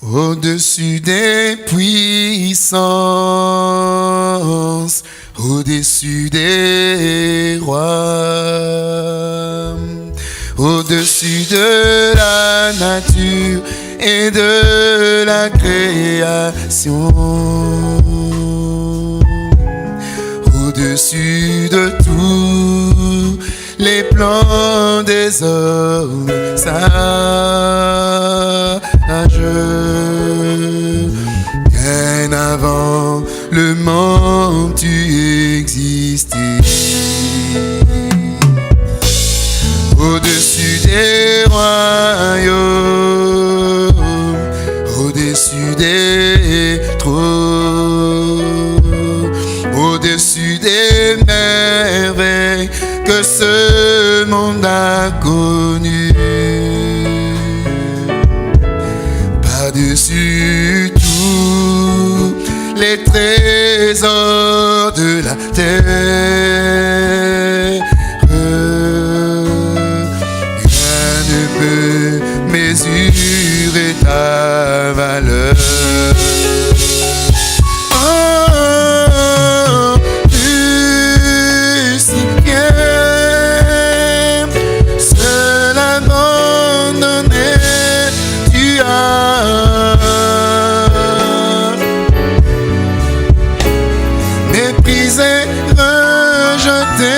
Au-dessus des puissances, au-dessus des rois, au-dessus de la nature et de la création, au-dessus de tous les plans des hommes sages, bien avant le monde tu existais. Au-dessus des royaumes, au-dessus des trônes, au-dessus des merveilles que ce monde a connues, par-dessus tous les trésors de la terre, rien ne peut mesurer ta valeur. Oh, tu si bien, seul abandonné, tu as méprisé, rejeté,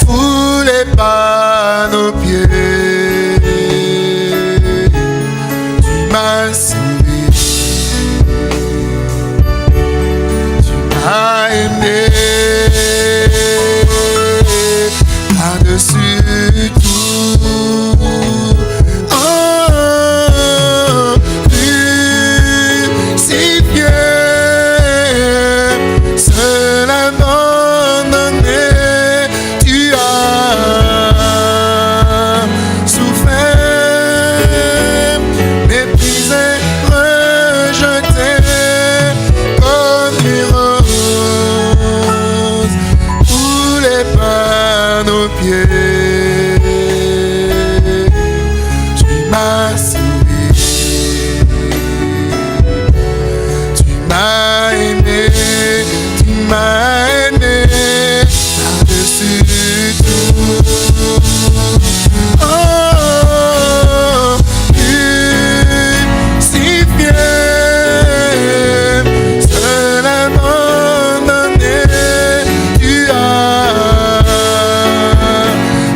foulé par nos pieds, tu m'as sauvé, tu m'as aimé, par-dessus tout. Oh, tu si fier, seul abandonné, tu as souffert, méprisé, rejeté comme une rose, foulé par nos pieds, tu m'as sauvé, tu m'as aimé, tu m'as aimé, par-dessus tout. Oh, tu si fier, seul abandonné, tu as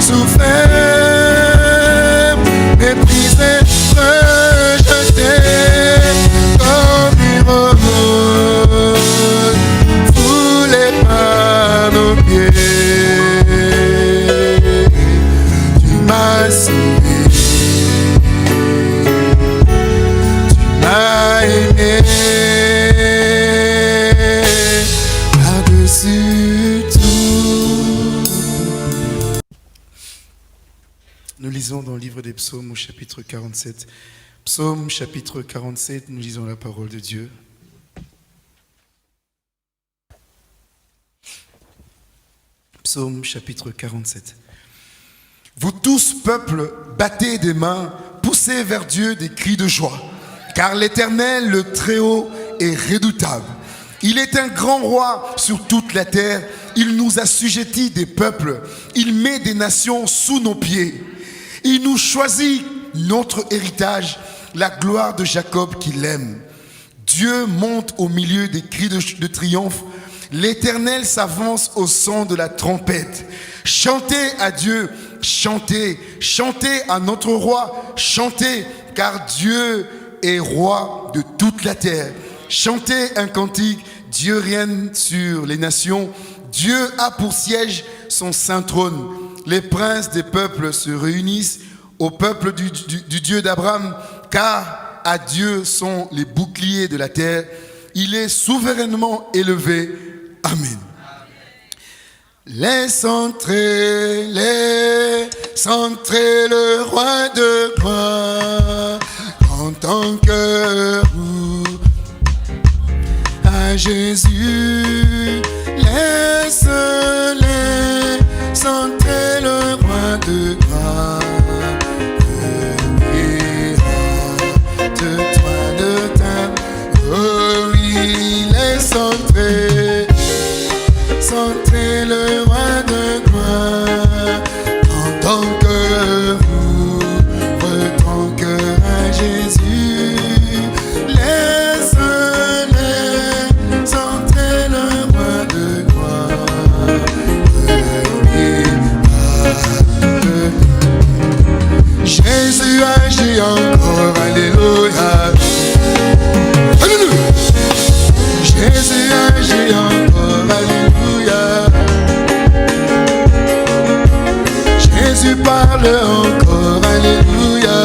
souffert, méprisé, rejeté comme une rose, foulé par nos pieds, tu m'as sauvé, tu m'as aimé, par-dessus tout. Nous lisons dans le livre des Psaumes au chapitre 47. Psaume chapitre 47, nous lisons la parole de Dieu. Psaume chapitre 47. Vous tous, peuple, battez des mains, poussez vers Dieu des cris de joie. Car l'Éternel, le Très-Haut, est redoutable. Il est un grand roi sur toute la terre. Il nous assujettit des peuples. Il met des nations sous nos pieds. Il nous choisit notre héritage, la gloire de Jacob qu'il aime. Dieu monte au milieu des cris de triomphe. L'Éternel s'avance au son de la trompette. Chantez à Dieu, chantez, chantez à notre roi, chantez, car Dieu est roi de toute la terre. Chantez un cantique, Dieu règne sur les nations. Dieu a pour siège son saint trône. Les princes des peuples se réunissent au peuple du Dieu d'Abraham, car à Dieu sont les boucliers de la terre. Il est souverainement élevé. Amen. Laisse entrer le roi de gloire en ton cœur à Jésus. Laisse-les entrer le roi de gloire le roi de gloire. Prends ton cœur, ouvre ton cœur à Jésus. Laisse-les entrer le roi de gloire. Jésus agit encore, alléluia. Alléluia. Jésus agit encore, alléluia. Jésus parle encore, alléluia.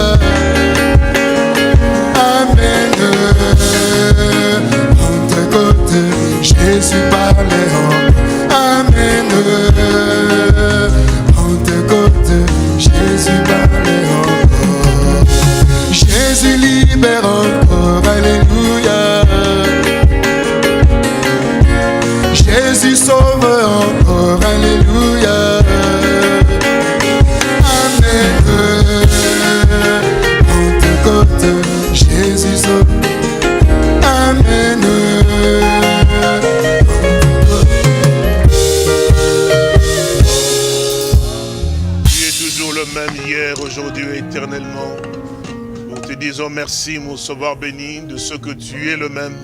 Amen. Pentecôte, Jésus parle encore, amen. Pentecôte, Jésus parle encore. Jésus libère encore, alléluia. Jésus sauve encore, alléluia. Amen. Pentecôte, Jésus sauve. Amen. Tu es toujours le même hier, aujourd'hui et éternellement. Nous te disons merci, mon Sauveur béni, de ce que tu es le même.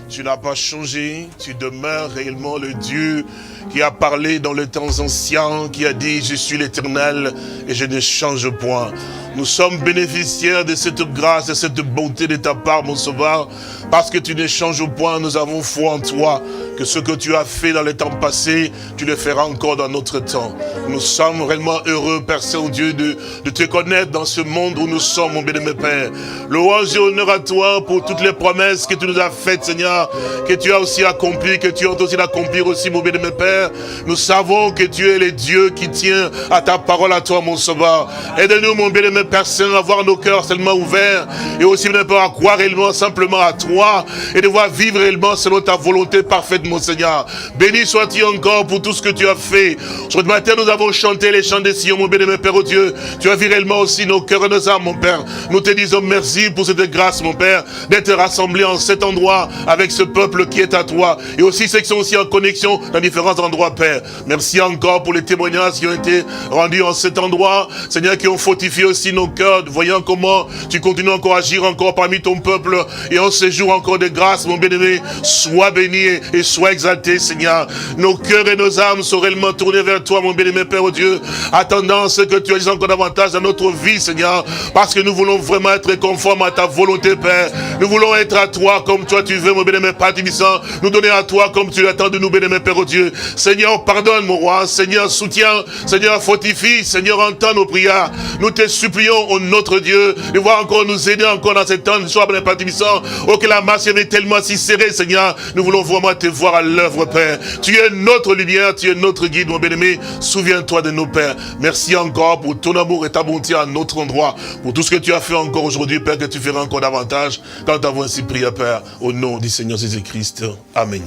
Tu n'as pas changé, tu demeures réellement le Dieu qui a parlé dans les temps anciens, qui a dit « Je suis l'Éternel et je ne change point ». Nous sommes bénéficiaires de cette grâce, de cette bonté de ta part, mon Sauveur, parce que tu ne changes point, nous avons foi en toi, que ce que tu as fait dans les temps passés, tu le feras encore dans notre temps. Nous sommes réellement heureux, Père Saint-Dieu, de te connaître dans ce monde où nous sommes, mon bien-aimé Père. Louange et honneur à toi pour toutes les promesses que tu nous as faites, Seigneur, que tu as aussi accomplies, que tu as aussi accomplir aussi, mon bien-aimé Père. Nous savons que tu es le Dieu qui tient à ta parole à toi, mon Sauveur. Aide-nous, mon bien-aimé Père Saint, à voir nos cœurs seulement ouverts et aussi, bien à croire réellement simplement à toi et de voir vivre réellement selon ta volonté parfaite, mon Seigneur. Béni sois-tu encore pour tout ce que tu as fait. Ce matin, nous avons chanté les chants des Sion, mon bien-aimé Père, oh Dieu. Tu as vu réellement aussi nos cœurs et nos âmes, mon Père. Nous te disons merci pour cette grâce, mon Père, d'être rassemblés en cet endroit avec ce peuple qui est à toi et aussi ceux qui sont aussi en connexion dans différents endroits, Père. Merci encore pour les témoignages qui ont été rendus en cet endroit, Seigneur, qui ont fortifié aussi nos cœurs, voyant comment tu continues encore à agir encore parmi ton peuple et en ce jour encore de grâce, mon bien-aimé. Sois béni et sois exalté, Seigneur. Nos cœurs et nos âmes sont réellement tournés vers toi, mon bien-aimé Père, oh Dieu, attendant ce que tu as dit encore davantage dans notre vie, Seigneur, parce que nous voulons vraiment être conformes à ta volonté, Père. Nous voulons être à toi comme toi tu veux, mon bien-aimé Père Tibissant, nous donner à toi comme tu l'attends de nous, bien-aimé Père, oh Dieu. Seigneur, pardonne, mon roi. Seigneur, soutiens. Seigneur, fortifie. Seigneur, entends nos prières. Nous te supplions, oh notre Dieu, de voir encore nous aider encore dans cette temps de soir, bien-aimé Père Tibissant. Oh, que la masse est tellement si serrée, Seigneur. Nous voulons vraiment te voir à l'œuvre, Père. Tu es notre lumière, tu es notre guide, mon bien-aimé. Souviens-toi de nos pères. Merci encore pour ton amour et ta bonté à notre endroit. Pour tout ce que tu as fait encore aujourd'hui, Père, que tu feras encore davantage. Quand nous avons ainsi prié, Père, au nom du Seigneur Jésus-Christ. Amen.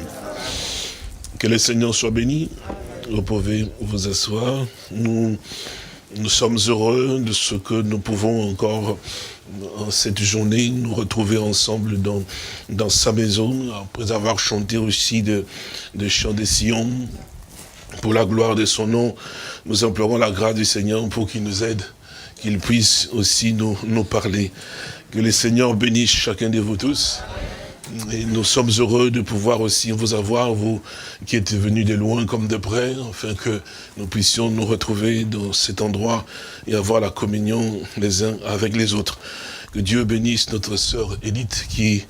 Que le Seigneur soit béni. Vous pouvez vous asseoir. Nous sommes heureux de ce que nous pouvons encore, en cette journée, nous retrouver ensemble dans sa maison, après avoir chanté aussi de chants des Sion. Pour la gloire de son nom, nous implorons la grâce du Seigneur pour qu'il nous aide, qu'il puisse aussi nous parler. Que le Seigneur bénisse chacun de vous tous. Et nous sommes heureux de pouvoir aussi vous avoir, vous qui êtes venus de loin comme de près, afin que nous puissions nous retrouver dans cet endroit et avoir la communion les uns avec les autres. Que Dieu bénisse notre sœur Edith qui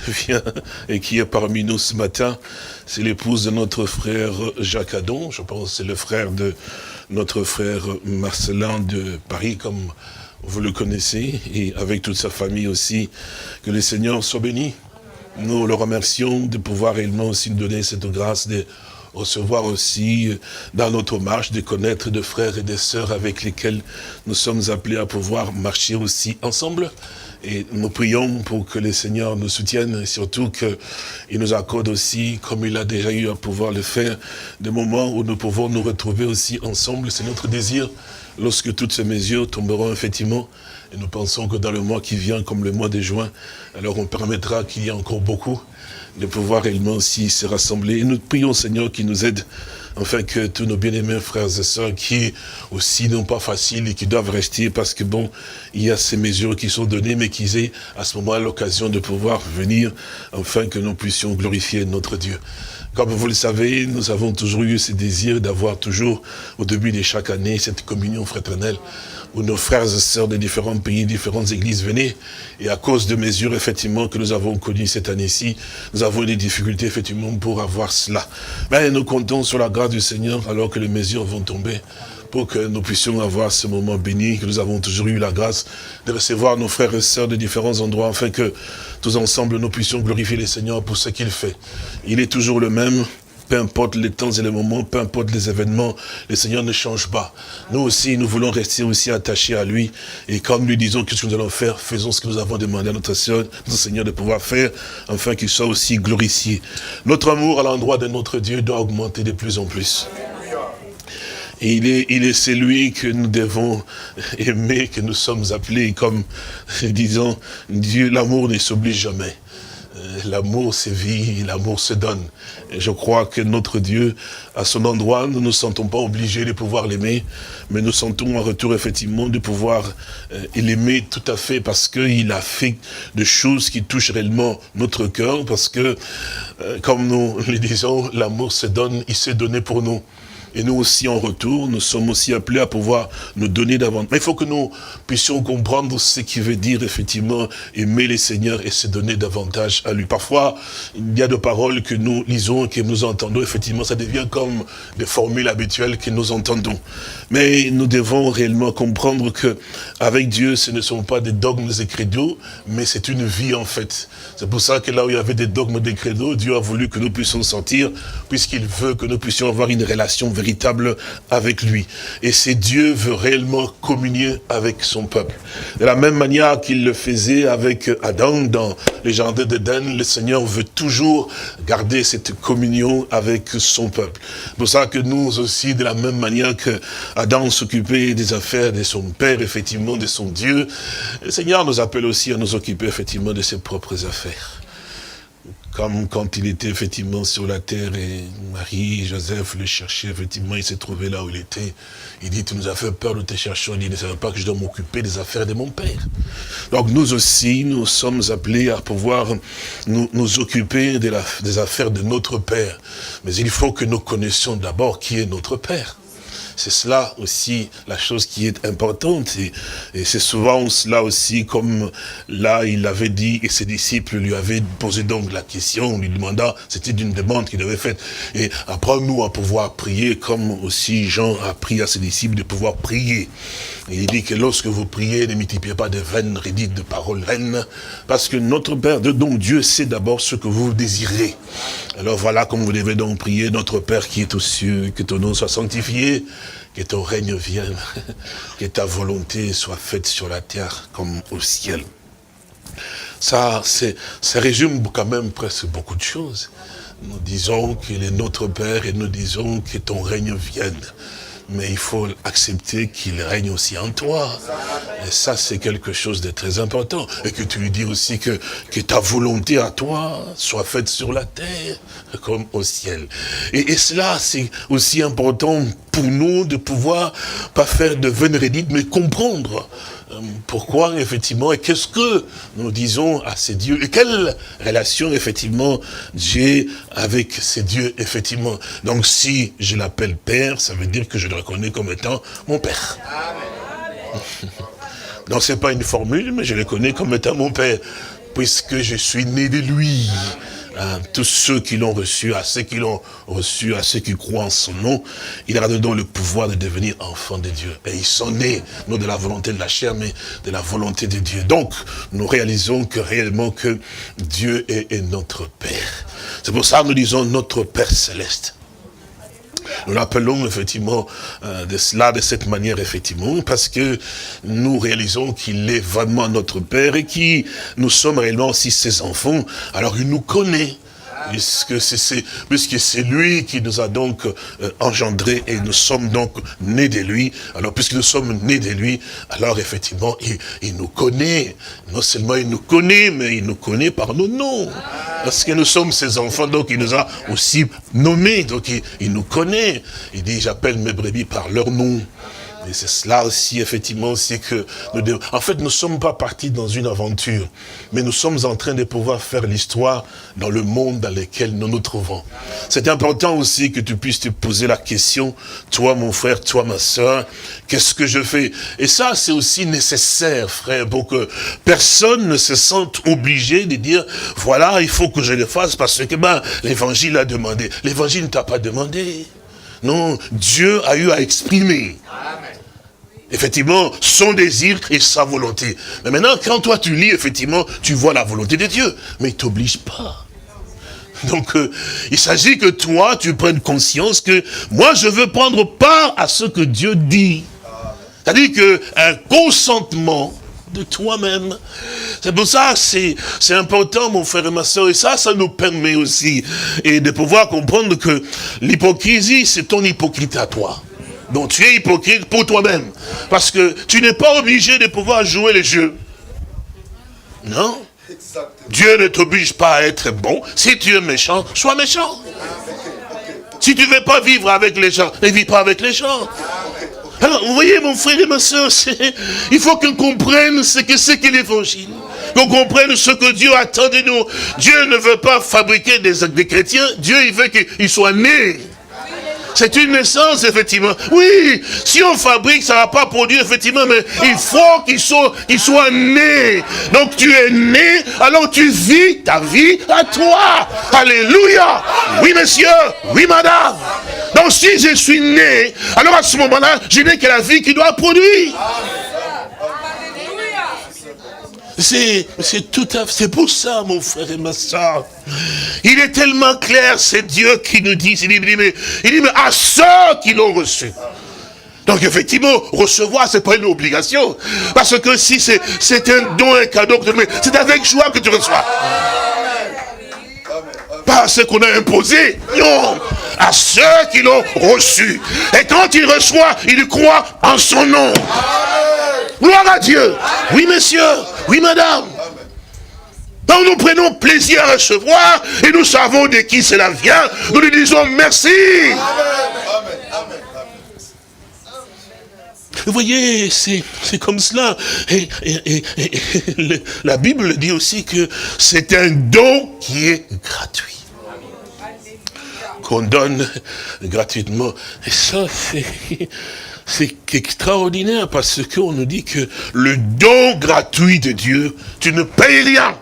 vient et qui est parmi nous ce matin. C'est l'épouse de notre frère Jacques Adon, je pense que c'est le frère de notre frère Marcelin de Paris, comme vous le connaissez, et avec toute sa famille aussi. Que le Seigneur soit béni. Nous le remercions de pouvoir réellement aussi nous donner cette grâce de recevoir aussi dans notre marche, de connaître des frères et des sœurs avec lesquels nous sommes appelés à pouvoir marcher aussi ensemble. Et nous prions pour que le Seigneur nous soutienne et surtout qu'il nous accorde aussi, comme il a déjà eu à pouvoir le faire, des moments où nous pouvons nous retrouver aussi ensemble. C'est notre désir lorsque toutes ces mesures tomberont effectivement. Et nous pensons que dans le mois qui vient, comme le mois de juin, alors on permettra qu'il y ait encore beaucoup de pouvoir réellement aussi se rassembler. Et nous prions, Seigneur, qu'il nous aide enfin que tous nos bien-aimés frères et sœurs qui aussi n'ont pas facile et qui doivent rester parce que bon, il y a ces mesures qui sont données, mais qu'ils aient à ce moment l'occasion de pouvoir venir, afin que nous puissions glorifier notre Dieu. Comme vous le savez, nous avons toujours eu ce désir d'avoir toujours, au début de chaque année, cette communion fraternelle, où nos frères et sœurs de différents pays, différentes églises venaient, et à cause de mesures, effectivement, que nous avons connues cette année-ci, nous avons eu des difficultés, effectivement, pour avoir cela. Mais nous comptons sur la grâce du Seigneur, alors que les mesures vont tomber, pour que nous puissions avoir ce moment béni, que nous avons toujours eu la grâce de recevoir nos frères et sœurs de différents endroits, afin que tous ensemble nous puissions glorifier le Seigneur pour ce qu'il fait. Il est toujours le même, peu importe les temps et les moments, peu importe les événements, le Seigneur ne change pas. Nous aussi, nous voulons rester aussi attachés à lui, et comme lui disons, qu'est-ce que nous allons faire, faisons ce que nous avons demandé à notre Seigneur de pouvoir faire, afin qu'il soit aussi glorifié. Notre amour à l'endroit de notre Dieu doit augmenter de plus en plus. Et il est celui que nous devons aimer, que nous sommes appelés, comme disons, Dieu, l'amour ne s'oblige jamais. L'amour se vit, l'amour se donne. Et je crois que notre Dieu, à son endroit, nous ne nous sentons pas obligés de pouvoir l'aimer, mais nous sentons en retour, effectivement, de pouvoir l'aimer tout à fait, parce qu'il a fait des choses qui touchent réellement notre cœur, parce que, comme nous le disons, l'amour se donne, il s'est donné pour nous. Et nous aussi, en retour, nous sommes aussi appelés à pouvoir nous donner davantage. Mais il faut que nous puissions comprendre ce qui veut dire, effectivement, aimer le Seigneur et se donner davantage à lui. Parfois, il y a des paroles que nous lisons, que nous entendons, effectivement, ça devient comme des formules habituelles que nous entendons. Mais nous devons réellement comprendre que avec Dieu, ce ne sont pas des dogmes et credos, mais c'est une vie, en fait. C'est pour ça que là où il y avait des dogmes et credos, Dieu a voulu que nous puissions sortir, puisqu'il veut que nous puissions avoir une relation véritable avec lui. Et c'est Dieu veut réellement communier avec son peuple. De la même manière qu'il le faisait avec Adam dans les jardins d'Éden, le Seigneur veut toujours garder cette communion avec son peuple. C'est pour ça que nous aussi, de la même manière que Adam s'occupait des affaires de son père, effectivement, de son Dieu, le Seigneur nous appelle aussi à nous occuper effectivement de ses propres affaires. Comme quand il était effectivement sur la terre et Marie, Joseph le cherchaient, effectivement, il s'est trouvé là où il était. Il dit, tu nous as fait peur de te chercher. Il dit, ne savais pas que je dois m'occuper des affaires de mon père. Donc nous aussi, nous sommes appelés à pouvoir nous occuper des affaires de notre père. Mais il faut que nous connaissions d'abord qui est notre père. C'est cela aussi la chose qui est importante. Et c'est souvent cela aussi, comme là il avait dit, et ses disciples lui avaient posé donc la question, lui demandant, c'était une demande qu'il avait faite. Et apprends-nous à pouvoir prier, comme aussi Jean a appris à ses disciples de pouvoir prier. Et il dit que lorsque vous priez, ne multipliez pas de vaines redites, de paroles vaines, parce que notre Père, donc Dieu sait d'abord ce que vous désirez. Alors voilà comme vous devez donc prier, notre Père qui est aux cieux, que ton nom soit sanctifié, que ton règne vienne, que ta volonté soit faite sur la terre comme au ciel. Ça résume quand même presque beaucoup de choses. Nous disons qu'il est notre Père et nous disons que ton règne vienne. Mais il faut accepter qu'il règne aussi en toi. Et ça, c'est quelque chose de très important. Et que tu lui dis aussi que ta volonté à toi soit faite sur la terre comme au ciel. Et cela, c'est aussi important pour nous de pouvoir, pas faire de vaines redites, mais comprendre pourquoi, effectivement, et qu'est-ce que nous disons à ces dieux, et quelle relation, effectivement, j'ai avec ces dieux, effectivement. Donc, si je l'appelle Père, ça veut dire que je le reconnais comme étant mon Père. Donc, c'est pas une formule, mais je le connais comme étant mon Père, puisque je suis né de lui. Tous ceux qui l'ont reçu, à ceux qui l'ont reçu, à ceux qui croient en son nom, il leur a donné le pouvoir de devenir enfants de Dieu. Et ils sont nés, non de la volonté de la chair, mais de la volonté de Dieu. Donc, nous réalisons que réellement que Dieu est notre Père. C'est pour ça que nous disons notre Père céleste. Nous l'appelons effectivement de cette manière, effectivement, parce que nous réalisons qu'il est vraiment notre Père et que nous sommes réellement aussi ses enfants. Alors il nous connaît, puisque c'est lui qui nous a donc engendrés et nous sommes donc nés de lui. Alors puisque nous sommes nés de lui, alors effectivement il nous connaît. Non seulement il nous connaît, mais il nous connaît par nos noms. Parce que nous sommes ses enfants, donc il nous a aussi nommés, donc il nous connaît. Il dit, j'appelle mes brebis par leur nom. Et c'est cela aussi, effectivement, c'est que en fait, nous ne sommes pas partis dans une aventure, mais nous sommes en train de pouvoir faire l'histoire dans le monde dans lequel nous nous trouvons. C'est important aussi que tu puisses te poser la question, toi mon frère, toi ma soeur, qu'est-ce que je fais? Et ça, c'est aussi nécessaire, frère, pour que personne ne se sente obligé de dire, voilà, il faut que je le fasse parce que l'évangile a demandé. L'évangile ne t'a pas demandé. Non, Dieu a eu à exprimer. Effectivement, son désir et sa volonté. Mais maintenant, quand toi tu lis, effectivement, tu vois la volonté de Dieu. Mais il ne t'oblige pas. Donc, il s'agit que toi, tu prennes conscience que moi, je veux prendre part à ce que Dieu dit. C'est-à-dire qu'un consentement de toi-même. C'est pour ça que c'est important, mon frère et ma soeur, et ça nous permet aussi et de pouvoir comprendre que l'hypocrisie, c'est ton hypocrite à toi. Donc tu es hypocrite pour toi-même, parce que tu n'es pas obligé de pouvoir jouer le jeu. Non. Dieu ne t'oblige pas à être bon. Si tu es méchant, sois méchant. Si tu ne veux pas vivre avec les gens, ne vis pas avec les gens. Alors, vous voyez, mon frère et ma soeur, il faut qu'on comprenne ce que c'est que l'évangile. Qu'on comprenne ce que Dieu attend de nous. Dieu ne veut pas fabriquer des chrétiens. Dieu, il veut qu'ils soient nés. C'est une naissance, effectivement. Oui, si on fabrique, ça ne va pas produire, effectivement, mais il faut qu'ils soient nés. Donc tu es né, alors tu vis ta vie à toi. Alléluia. Oui, monsieur. Oui, madame. Donc si je suis né, alors à ce moment-là, je n'ai que la vie qui doit produire. C'est tout à fait, c'est pour ça, mon frère et ma soeur. Il est tellement clair, c'est Dieu qui nous dit, il dit, mais à ceux qui l'ont reçu. Donc effectivement, recevoir, c'est pas une obligation. Parce que si c'est un don, un cadeau, c'est avec joie que tu reçois. Pas ce qu'on a imposé, non. À ceux qui l'ont reçu. Et quand il reçoit, il croit en son nom. Gloire à Dieu. Oui, monsieur. Oui, madame. Donc nous prenons plaisir à recevoir et nous savons de qui cela vient. Nous lui disons merci. Vous voyez, c'est comme cela. Et la Bible dit aussi que c'est un don qui est gratuit. Qu'on donne gratuitement. Et ça, c'est extraordinaire parce qu'on nous dit que le don gratuit de Dieu, tu ne payes rien.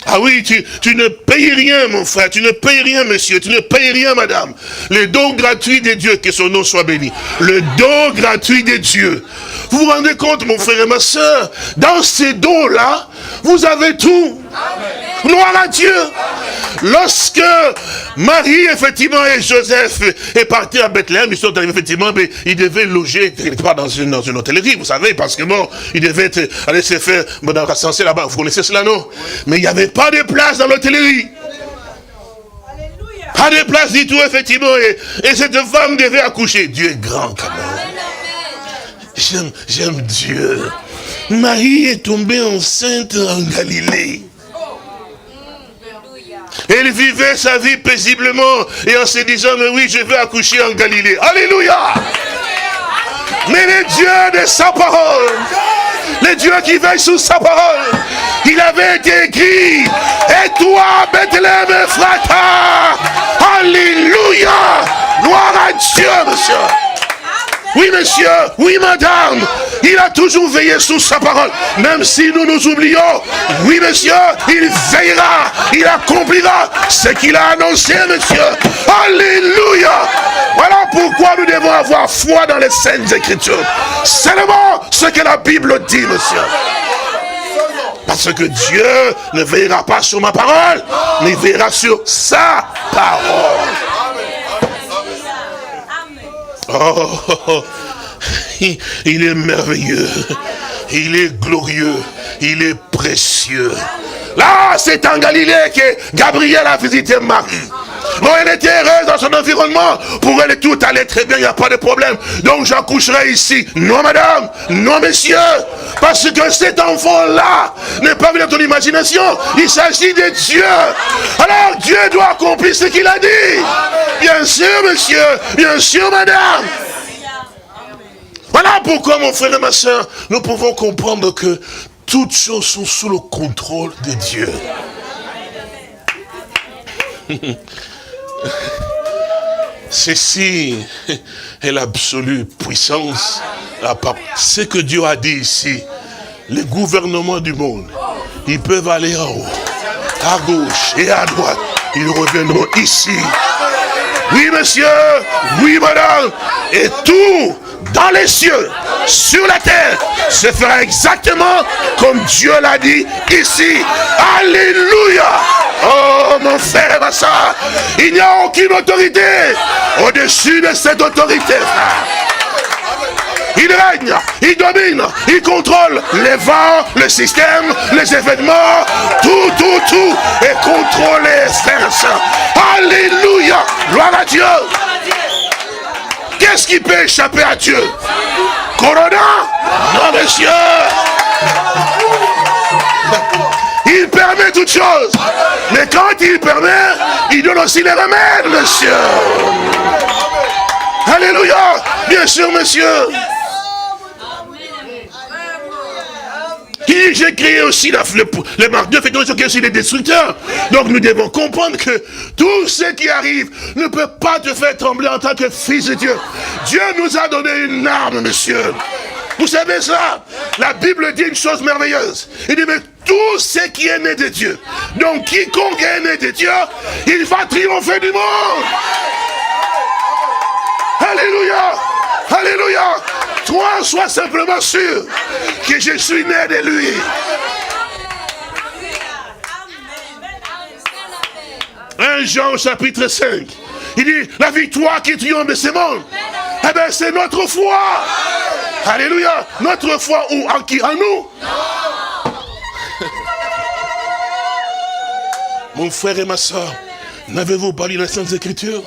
Ah oui, tu ne payes rien, mon frère, tu ne payes rien, monsieur, tu ne payes rien, madame. Le don gratuit de Dieu, que son nom soit béni. Le don gratuit de Dieu. Vous vous rendez compte, mon frère et ma soeur, dans ces dons-là, vous avez tout. Amen. Gloire à Dieu. Amen. Lorsque Marie, effectivement, et Joseph est partis à Bethléem, ils sont arrivés, effectivement, mais ils devaient loger quelque part dans une hôtellerie, vous savez, parce que bon, ils devaient aller se faire rassembler là-bas. Vous connaissez cela, non? Mais il n'y avait pas de place dans l'hôtellerie. Pas de place du tout, effectivement, et cette femme devait accoucher. Dieu est grand, quand même. J'aime Dieu. Marie est tombée enceinte en Galilée. Elle vivait sa vie paisiblement et en se disant, mais oui, je vais accoucher en Galilée. Alléluia. Mais le Dieu de sa parole, le Dieu qui veille sur sa parole, il avait été écrit, et toi, Bethléem Ephrata, alléluia, gloire à Dieu, monsieur. Oui, monsieur, oui, madame, il a toujours veillé sur sa parole, même si nous nous oublions. Oui, monsieur, il veillera, il accomplira ce qu'il a annoncé, monsieur. Alléluia. Voilà pourquoi nous devons avoir foi dans les Saintes Écritures. Seulement ce que la Bible dit, monsieur. Parce que Dieu ne veillera pas sur ma parole, mais il veillera sur sa parole. Oh, il est merveilleux, il est glorieux, il est précieux. Là, c'est en Galilée que Gabriel a visité Marie. Bon, elle était heureuse dans son environnement. Pour elle, tout allait très bien, il n'y a pas de problème. Donc j'accoucherai ici. Non, madame. Non, messieurs. Parce que cet enfant-là n'est pas venu dans ton imagination. Il s'agit de Dieu. Alors Dieu doit accomplir ce qu'il a dit. Bien sûr, monsieur. Bien sûr, madame. Voilà pourquoi, mon frère et ma soeur, nous pouvons comprendre que toutes choses sont sous le contrôle de Dieu. Ceci est l'absolue puissance. Ce que Dieu a dit ici, les gouvernements du monde, ils peuvent aller en haut, à gauche et à droite. Ils reviendront ici. Oui, monsieur, oui, madame, et tout dans les cieux, sur la terre, se fera exactement comme Dieu l'a dit ici. Alléluia. Oh, mon frère et ma soeur, il n'y a aucune autorité au-dessus de cette autorité, frère. Il règne, il domine, il contrôle les vents, le système, les événements, tout est contrôlé, frère et soeur. Alléluia, gloire à Dieu. Qu'est-ce qui peut échapper à Dieu? Corona? Non, monsieur. Il permet toutes choses. Mais quand il permet, il donne aussi les remèdes, monsieur. Alléluia. Bien sûr, monsieur. J'ai créé aussi les marques de fédération qui est aussi les destructeurs. Donc nous devons comprendre que tout ce qui arrive ne peut pas te faire trembler en tant que fils de Dieu. Dieu nous a donné une arme, monsieur. Vous savez ça? La Bible dit une chose merveilleuse. Il dit, mais tout ce qui est né de Dieu. Donc quiconque est né de Dieu, il va triompher du monde. Alléluia. Alléluia. Toi, sois simplement sûr que je suis né de lui. 1 Jean chapitre 5. Il dit, la victoire qui triomphe de ce monde, eh bien c'est notre foi. Alléluia. Notre foi où? En qui? En nous. Mon frère et ma soeur, n'avez-vous pas lu la Sainte Écriture?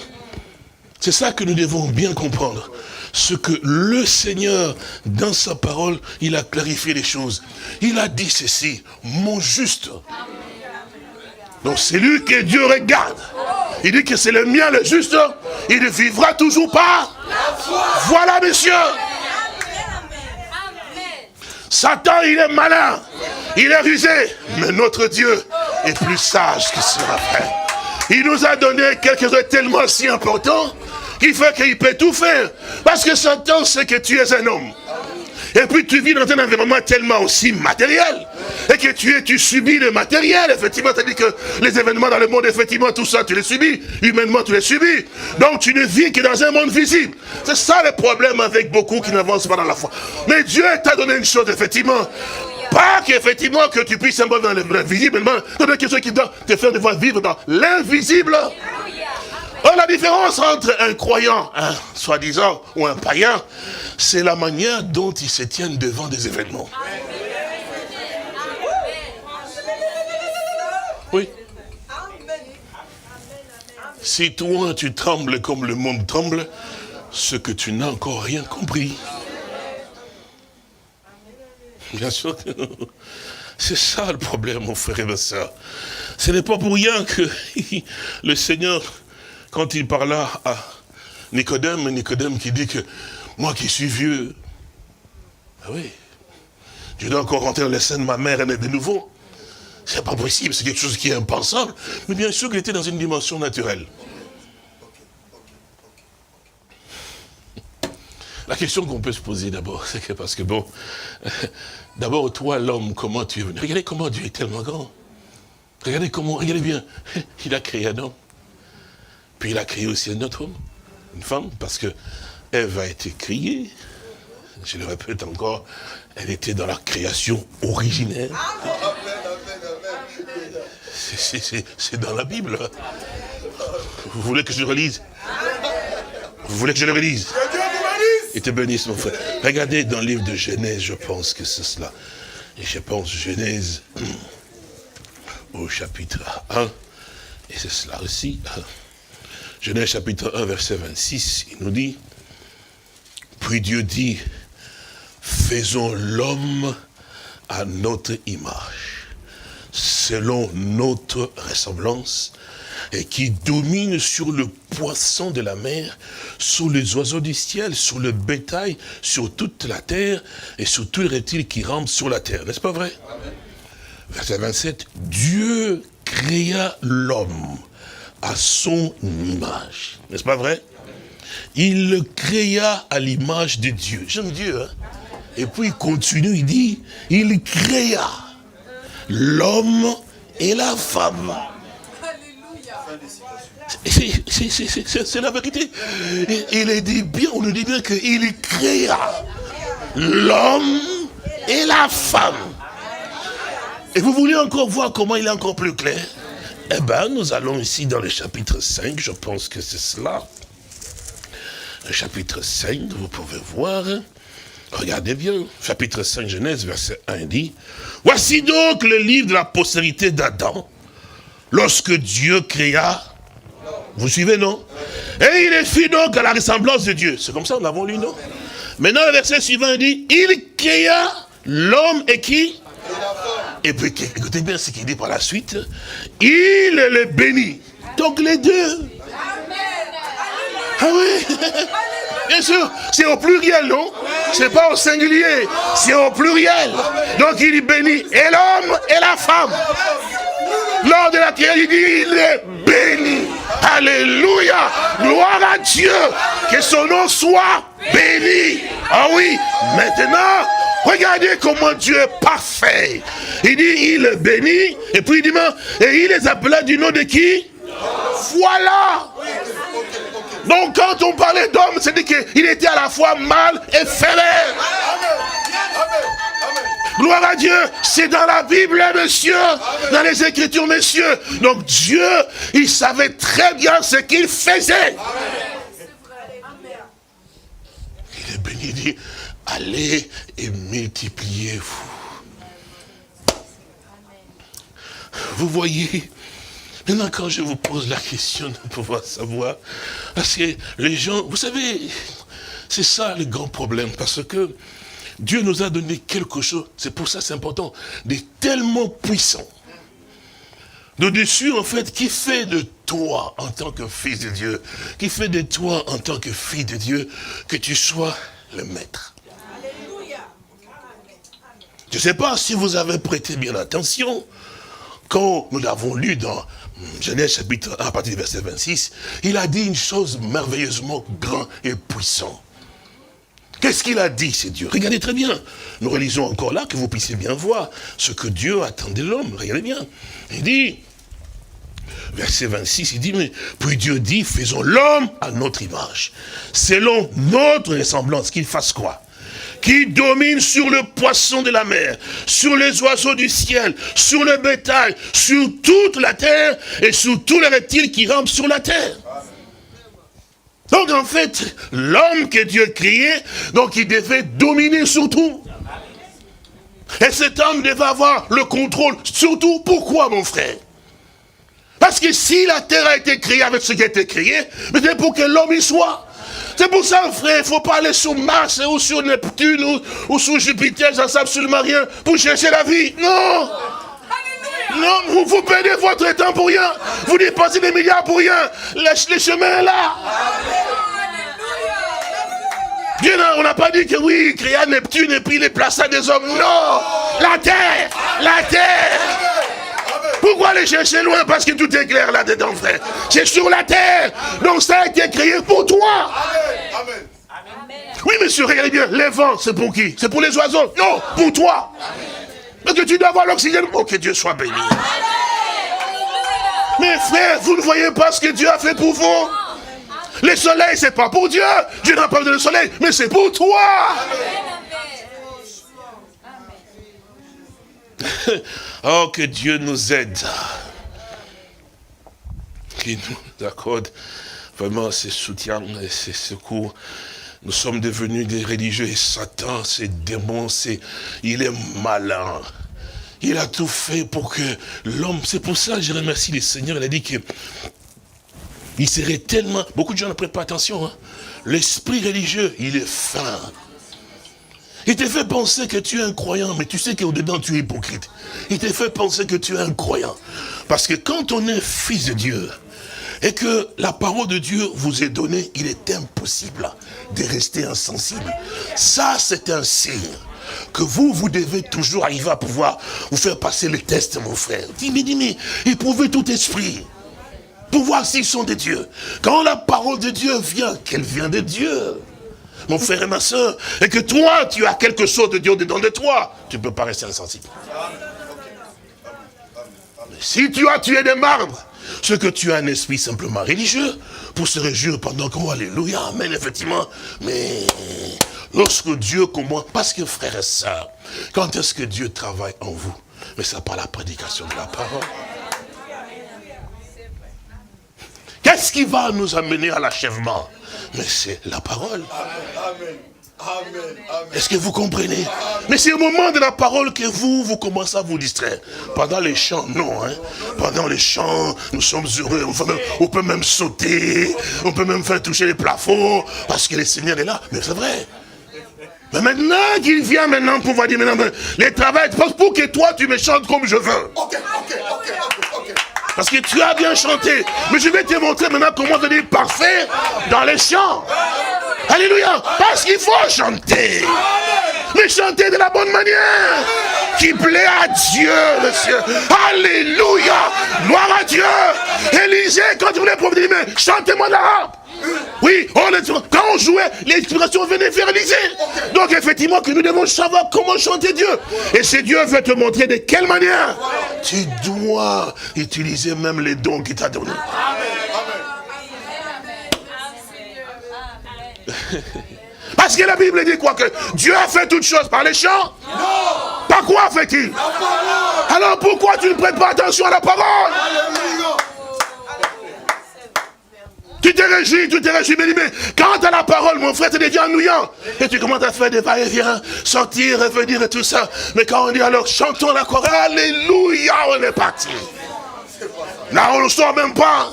C'est ça que nous devons bien comprendre. Ce que le Seigneur, dans sa parole, il a clarifié les choses. Il a dit ceci, mon juste. Donc c'est lui que Dieu regarde. Il dit que c'est le mien, le juste. Il ne vivra toujours pas. Voilà, monsieur. Satan, il est malin. Il est rusé. Mais notre Dieu est plus sage que cela, frère. Il nous a donné quelque chose de tellement si important qui fait qu'il peut tout faire. Parce que Satan sait que tu es un homme. Et puis tu vis dans un environnement tellement aussi matériel. Et que tu subis le matériel, effectivement. C'est-à-dire que les événements dans le monde, effectivement, tout ça, tu les subis. Humainement, tu les subis. Donc tu ne vis que dans un monde visible. C'est ça le problème avec beaucoup qui n'avancent pas dans la foi. Mais Dieu t'a donné une chose, effectivement. Pas qu'effectivement que tu puisses être dans le visible, mais donner quelque chose qui doit te faire devoir vivre dans l'invisible. Or, la différence entre un croyant, un soi-disant, ou un païen, c'est la manière dont ils se tiennent devant des événements. Oui. Si toi, tu trembles comme le monde tremble, ce que tu n'as encore rien compris. Bien sûr que c'est ça le problème, mon frère et ma soeur. Ce n'est pas pour rien que le Seigneur, quand il parla à Nicodème qui dit que moi qui suis vieux, ah oui, je dois encore rentrer dans les seins de ma mère et naître de nouveau. C'est pas possible, c'est quelque chose qui est impensable. Mais bien sûr qu'il était dans une dimension naturelle. La question qu'on peut se poser d'abord, c'est que parce que bon, d'abord toi l'homme, comment tu es venu? Regardez comment Dieu est tellement grand. Regardez bien, il a créé un homme. Puis il a créé aussi un autre homme, une femme, parce que Ève a été créée, je le répète encore, elle était dans la création originelle. C'est dans la Bible. Vous voulez que je le relise? Vous voulez que je le relise? Et te bénisse, mon frère. Regardez dans le livre de Genèse, je pense que c'est cela. Et je pense Genèse au chapitre 1. Et c'est cela aussi. Genèse chapitre 1, verset 26, il nous dit, puis Dieu dit, faisons l'homme à notre image, selon notre ressemblance, et qui domine sur le poisson de la mer, sur les oiseaux du ciel, sur le bétail, sur toute la terre, et sur tous les reptiles qui rampent sur la terre. N'est-ce pas vrai? Amen. Verset 27, Dieu créa l'homme à son image. N'est-ce pas vrai? Il le créa à l'image de Dieu. J'aime Dieu, hein? Et puis il continue, il dit, il créa l'homme et la femme. C'est la vérité. Il est dit bien, on nous dit bien qu'il créa l'homme et la femme. Et vous voulez encore voir comment il est encore plus clair? Eh bien, nous allons ici dans le chapitre 5, je pense que c'est cela. Le chapitre 5, vous pouvez voir. Regardez bien, chapitre 5, Genèse, verset 1 dit, « Voici donc le livre de la postérité d'Adam, lorsque Dieu créa. » Vous suivez, non? Et il est fit donc à la ressemblance de Dieu. C'est comme ça, nous l'avons lu, non? Maintenant, le verset suivant dit, il créa l'homme et qui? Et puis, écoutez bien ce qu'il dit par la suite. Il les bénit. Donc les deux. Ah oui. Bien sûr, c'est au pluriel, non? C'est pas au singulier, c'est au pluriel. Donc il bénit et l'homme et la femme. Lors de la création, il dit, il est béni. Alléluia. Gloire à Dieu. Que son nom soit béni. Ah oui. Maintenant, regardez comment Dieu est parfait. Il dit, il est béni. Et puis il dit, et il les appela du nom de qui? Voilà. Donc quand on parlait d'homme, c'est-à-dire qu'il était à la fois mâle et femelle. Gloire à Dieu, c'est dans la Bible, messieurs, dans les Écritures, messieurs. Donc Dieu, il savait très bien ce qu'il faisait. Il est béni, il dit, allez et multipliez-vous. Vous voyez, maintenant quand je vous pose la question de pouvoir savoir, parce que les gens, vous savez, c'est ça le grand problème, parce que Dieu nous a donné quelque chose, c'est pour ça c'est important, de tellement puissant. De dessus, en fait, qui fait de toi, en tant que fils de Dieu, qui fait de toi, en tant que fille de Dieu, que tu sois le maître. Je ne sais pas si vous avez prêté bien attention, quand nous l'avons lu dans Genèse chapitre 1, à partir du verset 26, il a dit une chose merveilleusement grande et puissante. Qu'est-ce qu'il a dit, c'est Dieu? Regardez très bien. Nous relisons encore là, que vous puissiez bien voir ce que Dieu attendait de l'homme. Regardez bien. Il dit, verset 26, il dit, mais puis Dieu dit, faisons l'homme à notre image, selon notre ressemblance, qu'il fasse quoi? Qui domine sur le poisson de la mer, sur les oiseaux du ciel, sur le bétail, sur toute la terre et sur tous les reptiles qui rampent sur la terre. Donc en fait, l'homme que Dieu créait, donc il devait dominer sur tout. Et cet homme devait avoir le contrôle sur tout. Pourquoi, mon frère? Parce que si la terre a été créée avec ce qui a été créé, c'est pour que l'homme y soit. C'est pour ça, frère, il ne faut pas aller sur Mars ou sur Neptune ou sur Jupiter, ça ne sert absolument rien pour chercher la vie. Non! Non, vous perdez votre temps pour rien. Vous dépensez des milliards pour rien. Les chemins là. Dieu, on n'a pas dit que oui, il créa Neptune et puis il les plaça des hommes. Non! La terre! La terre! Pourquoi aller chercher loin? Parce que tout est clair là-dedans, frère. C'est sur la terre. Donc ça a été créé pour toi. Amen. Oui, monsieur, regardez bien. Les vents, c'est pour qui? C'est pour les oiseaux? Non, pour toi. Parce que tu dois avoir l'oxygène. Oh, que Dieu soit béni. Mais frère, vous ne voyez pas ce que Dieu a fait pour vous? Le soleil, c'est pas pour Dieu. Dieu n'a pas besoin de soleil, mais c'est pour toi. Oh, que Dieu nous aide. Qu'il nous accorde vraiment ses soutiens et ses secours. Nous sommes devenus des religieux et Satan, ces démons, il est malin. Il a tout fait pour que l'homme, c'est pour ça que je remercie le Seigneur, il a dit que Il serait tellement... Beaucoup de gens ne prêtent pas attention. Hein. L'esprit religieux, il est fin. Il te fait penser que tu es un croyant, mais tu sais qu'au-dedans tu es hypocrite. Il te fait penser que tu es un croyant. Parce que quand on est fils de Dieu, et que la parole de Dieu vous est donnée, il est impossible de rester insensible. Ça, c'est un signe que vous devez toujours arriver à pouvoir vous faire passer le test, mon frère. Dis-moi, éprouvez tout esprit pour voir s'ils sont de Dieu. Quand la parole de Dieu vient, qu'elle vient de Dieu, mon frère et ma soeur, et que toi, tu as quelque chose de Dieu dedans de toi, tu ne peux pas rester insensible. Mais si tu as tué des marbres, ce que tu as un esprit simplement religieux, pour se réjouir pendant qu'on, alléluia, amen, effectivement, mais lorsque Dieu commence, parce que frères et sœurs, quand est-ce que Dieu travaille en vous? Mais c'est par la prédication de la parole. Qu'est-ce qui va nous amener à l'achèvement? Mais c'est la parole. Amen. Amen. Amen. Est-ce que vous comprenez? Mais c'est au moment de la parole que vous commencez à vous distraire. Pendant les chants, non. Hein? Pendant les chants, nous sommes heureux. On peut même sauter. On peut même faire toucher les plafonds. Parce que le Seigneur est là. Mais c'est vrai. Mais maintenant qu'il vient maintenant pour dire, maintenant, les travails, pour que toi tu me chantes comme je veux. Ok. Parce que tu as bien chanté. Mais je vais te montrer maintenant comment devenir parfait dans les chants. Alléluia. Parce qu'il faut chanter. Mais chanter de la bonne manière. Qui plaît à Dieu, monsieur. Alléluia. Gloire à Dieu. Élisée, quand il voulait prophétiser, mais chantez-moi l'arabe. Oui, quand on jouait, l'inspiration venait vers Élisée. Donc effectivement que nous devons savoir comment chanter Dieu. Et si Dieu veut te montrer de quelle manière, tu dois utiliser même les dons qu'il t'a donnés. Parce que la Bible dit quoi? Que Dieu a fait toutes choses par les chants? Non. Par quoi fait-il? Alors pourquoi tu ne prêtes pas attention à la parole? Tu te réjouis, mais quand à la parole, mon frère, ça devient ennuyant. Et tu commences à faire des va-et-vient, sortir, revenir et tout ça. Mais quand on dit alors, chantons la chorale, alléluia, on est parti. Là, on ne sort même pas.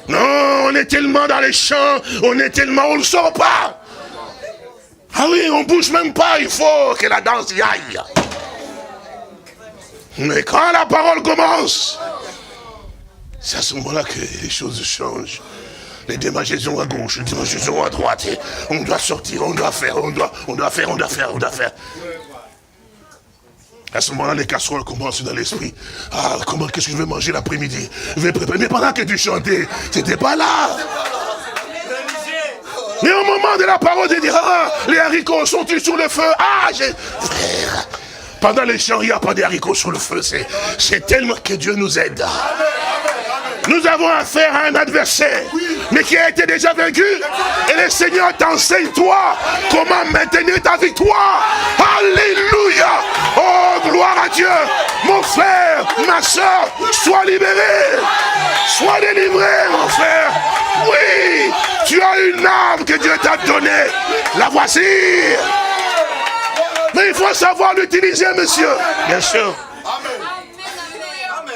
Non, on est tellement dans les chants, on ne sort pas. Ah oui, on bouge même pas, il faut que la danse y aille. Mais quand la parole commence, c'est à ce moment-là que les choses changent. Les démangeaisons à gauche, les démangeaisons à droite. Et on doit sortir, on doit faire. À ce moment-là, les casseroles commencent dans l'esprit. Ah, qu'est-ce que je vais manger l'après-midi? Je vais préparer. Mais pendant que tu chantais, tu n'étais pas là. Mais au moment de la parole, de dire, les haricots sont-ils sur le feu? Frère, pendant les chants, il n'y a pas de haricots sur le feu. C'est tellement que Dieu nous aide. Nous avons affaire à un adversaire, mais qui a été déjà vaincu. Et le Seigneur t'enseigne, toi, comment maintenir ta victoire. Alléluia. Oh, gloire à Dieu. Mon frère, ma soeur, sois libéré. Sois délivré, mon frère. Oui, tu as une arme que Dieu t'a donnée. La voici. Mais il faut savoir l'utiliser, monsieur. Bien sûr. Amen.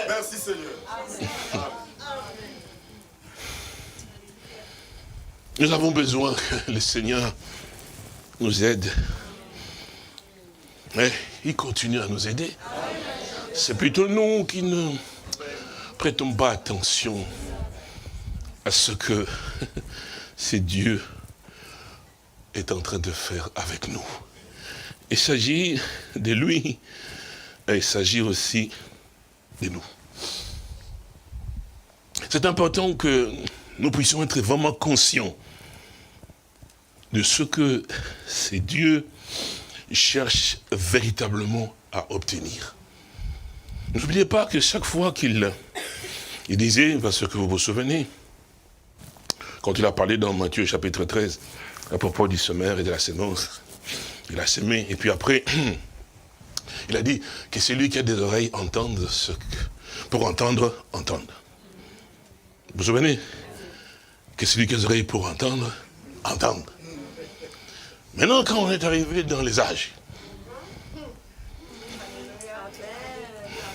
Merci, Seigneur. Nous avons besoin que le Seigneur nous aide. Mais il continue à nous aider. C'est plutôt nous qui ne prêtons pas attention à ce que c'est Dieu est en train de faire avec nous. Il s'agit de lui et il s'agit aussi de nous. C'est important que nous puissions être vraiment conscients de ce que c'est Dieu cherche véritablement à obtenir. N'oubliez pas que chaque fois qu'il disait, parce que vous vous souvenez, quand il a parlé dans Matthieu chapitre 13, à propos du semeur et de la sémence, il a sémé, et puis après, il a dit que celui qui a des oreilles entende pour entendre, entende. Vous vous souvenez? Que celui qui a des oreilles pour entendre, entende. Maintenant, quand on est arrivé dans les âges,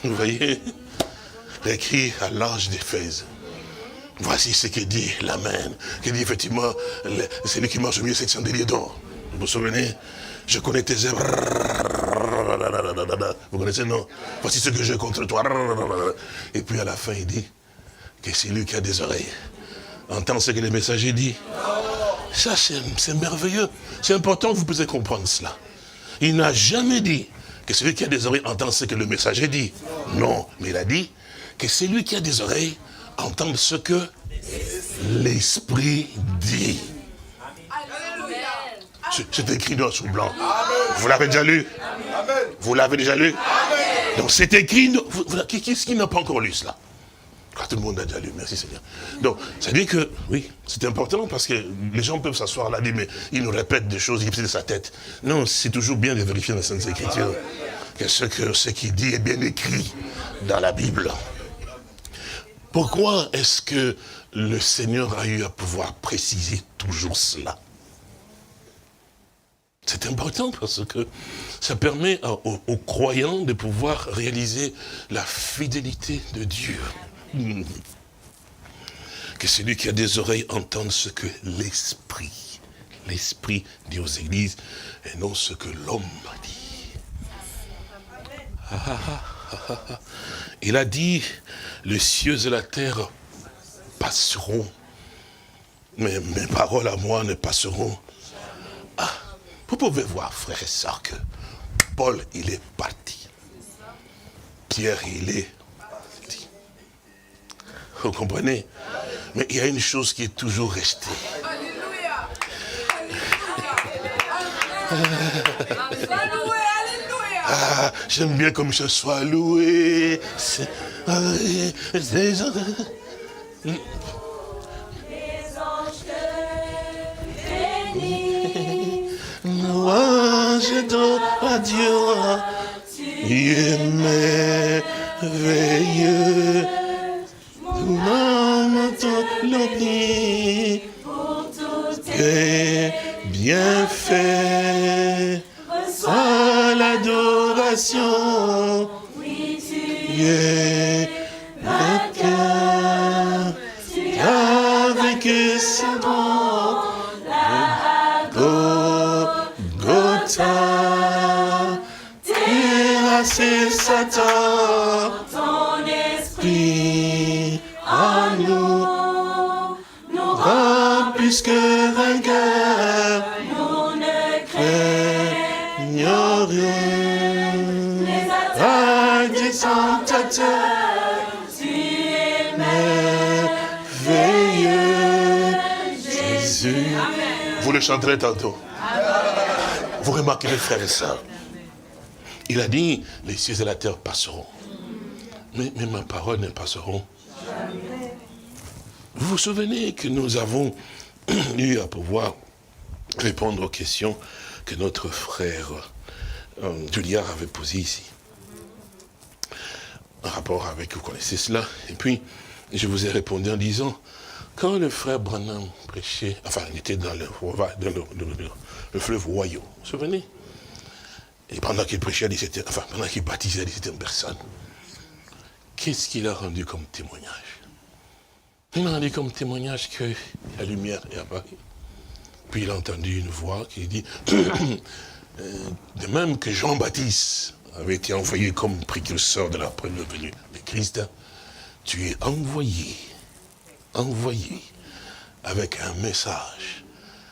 vous voyez, écrit à l'âge d'Éphèse, Voici ce que dit l'Amen. Qui dit effectivement, c'est lui qui marche au milieu de 700 délires d'or. Vous vous souvenez? Je connais tes œuvres. Vous connaissez, non? Voici ce que j'ai contre toi. Et puis à la fin, il dit que c'est lui qui a des oreilles. Entend ce que le messager dit. Ça, c'est merveilleux. C'est important que vous puissiez comprendre cela. Il n'a jamais dit que celui qui a des oreilles entend ce que le messager dit. Non, mais il a dit que celui qui a des oreilles entend ce que l'Esprit dit. C'est écrit noir sur blanc. Vous l'avez déjà lu? Vous l'avez déjà lu? Donc c'est écrit. Qui n'a pas encore lu cela? Tout le monde a déjà lu, merci Seigneur. Donc, ça dit que, oui, c'est important parce que les gens peuvent s'asseoir là, dire, mais il nous répète des choses, il est de sa tête. Non, c'est toujours bien de vérifier dans la Sainte Écriture que ce qu'il dit est bien écrit dans la Bible. Pourquoi est-ce que le Seigneur a eu à pouvoir préciser toujours cela? C'est important parce que ça permet aux croyants de pouvoir réaliser la fidélité de Dieu. Que celui qui a des oreilles entende ce que l'Esprit dit aux églises et non ce que l'homme dit. Il a dit, les cieux et la terre passeront, mais mes paroles à moi ne passeront. Vous pouvez voir, frères et sœurs, que Paul, il est parti. Pierre, il est parti. Vous comprenez? Mais il y a une chose qui est toujours restée. Alléluia. J'aime bien comme je sois loué. Louange à Dieu, il est merveilleux. L'homme l'oublie et bien fait. Reçois l'adoration. Oui, tu es le cœur. Avec ce bon Golgotha, terrasser Satan, ton esprit en nous, nous rend plus que vainqueurs, nous ne craignons rien. Les attaques des tentateurs, tu es merveilleux, Jésus. Vous le chanterez tantôt. Vous remarquez, les frères et sœurs, il a dit, les cieux et la terre passeront. Mais ma parole ne passeront. Vous vous souvenez que nous avons eu à pouvoir répondre aux questions que notre frère Julliard avait posées ici. En rapport avec, vous connaissez cela. Et puis, je vous ai répondu en disant, quand le frère Branham prêchait, enfin, il était dans le fleuve Ohio, vous vous souvenez? Et pendant qu'il prêchait à 17, enfin, pendant qu'il baptisait à 17 personnes, qu'est-ce qu'il a rendu comme témoignage? Il a rendu comme témoignage que la lumière est apparue. Puis il a entendu une voix qui dit, de même que Jean-Baptiste avait été envoyé comme précurseur de la première venue de Christ, tu es envoyé avec un message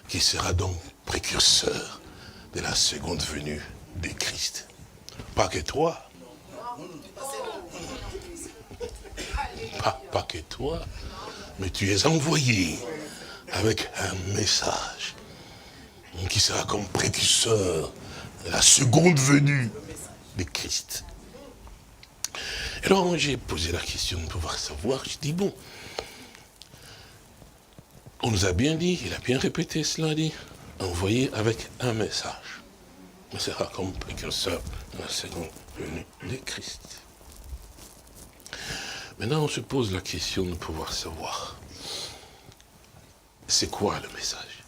qui sera donc précurseur de la seconde venue de Christ. Pas que toi. Pas que toi, mais tu es envoyé avec un message qui sera comme précurseur de la seconde venue de Christ. Et alors j'ai posé la question de pouvoir savoir, je dis bon, on nous a bien dit, il a bien répété cela, dit, envoyé avec un message. Mais sera comme précurseur de la seconde venue de Christ. Maintenant, on se pose la question de pouvoir savoir, c'est quoi le message?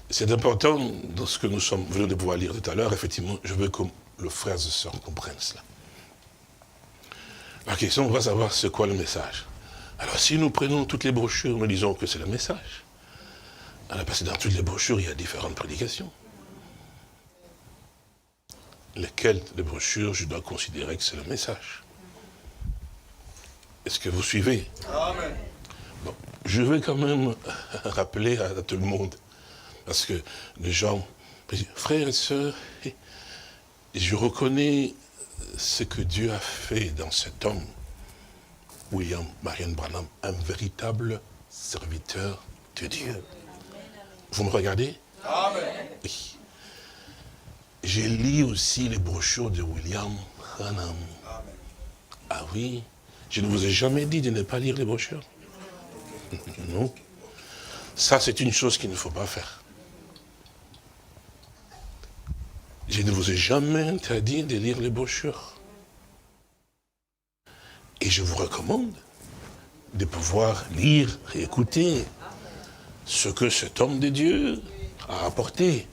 C'est important dans ce que nous sommes venus de pouvoir lire tout à l'heure. Effectivement, je veux que le frère et sœurs comprennent cela. La question, on va savoir c'est quoi le message. Alors si nous prenons toutes les brochures, nous disons que c'est le message. Alors parce que dans toutes les brochures, il y a différentes prédications. Lesquelles des brochures je dois considérer que c'est le message? Est-ce que vous suivez? Amen. Bon, je vais quand même rappeler à tout le monde, parce que les gens, frères et sœurs, je reconnais ce que Dieu a fait dans cet homme, William Marion Branham, un véritable serviteur de Dieu. Vous me regardez? Amen. Oui. J'ai lu aussi les brochures de William Branham. Amen. Ah oui, je ne vous ai jamais dit de ne pas lire les brochures. Non. Ça, c'est une chose qu'il ne faut pas faire. Je ne vous ai jamais interdit de lire les brochures. Et je vous recommande de pouvoir lire et écouter ce que cet homme de Dieu a rapporté.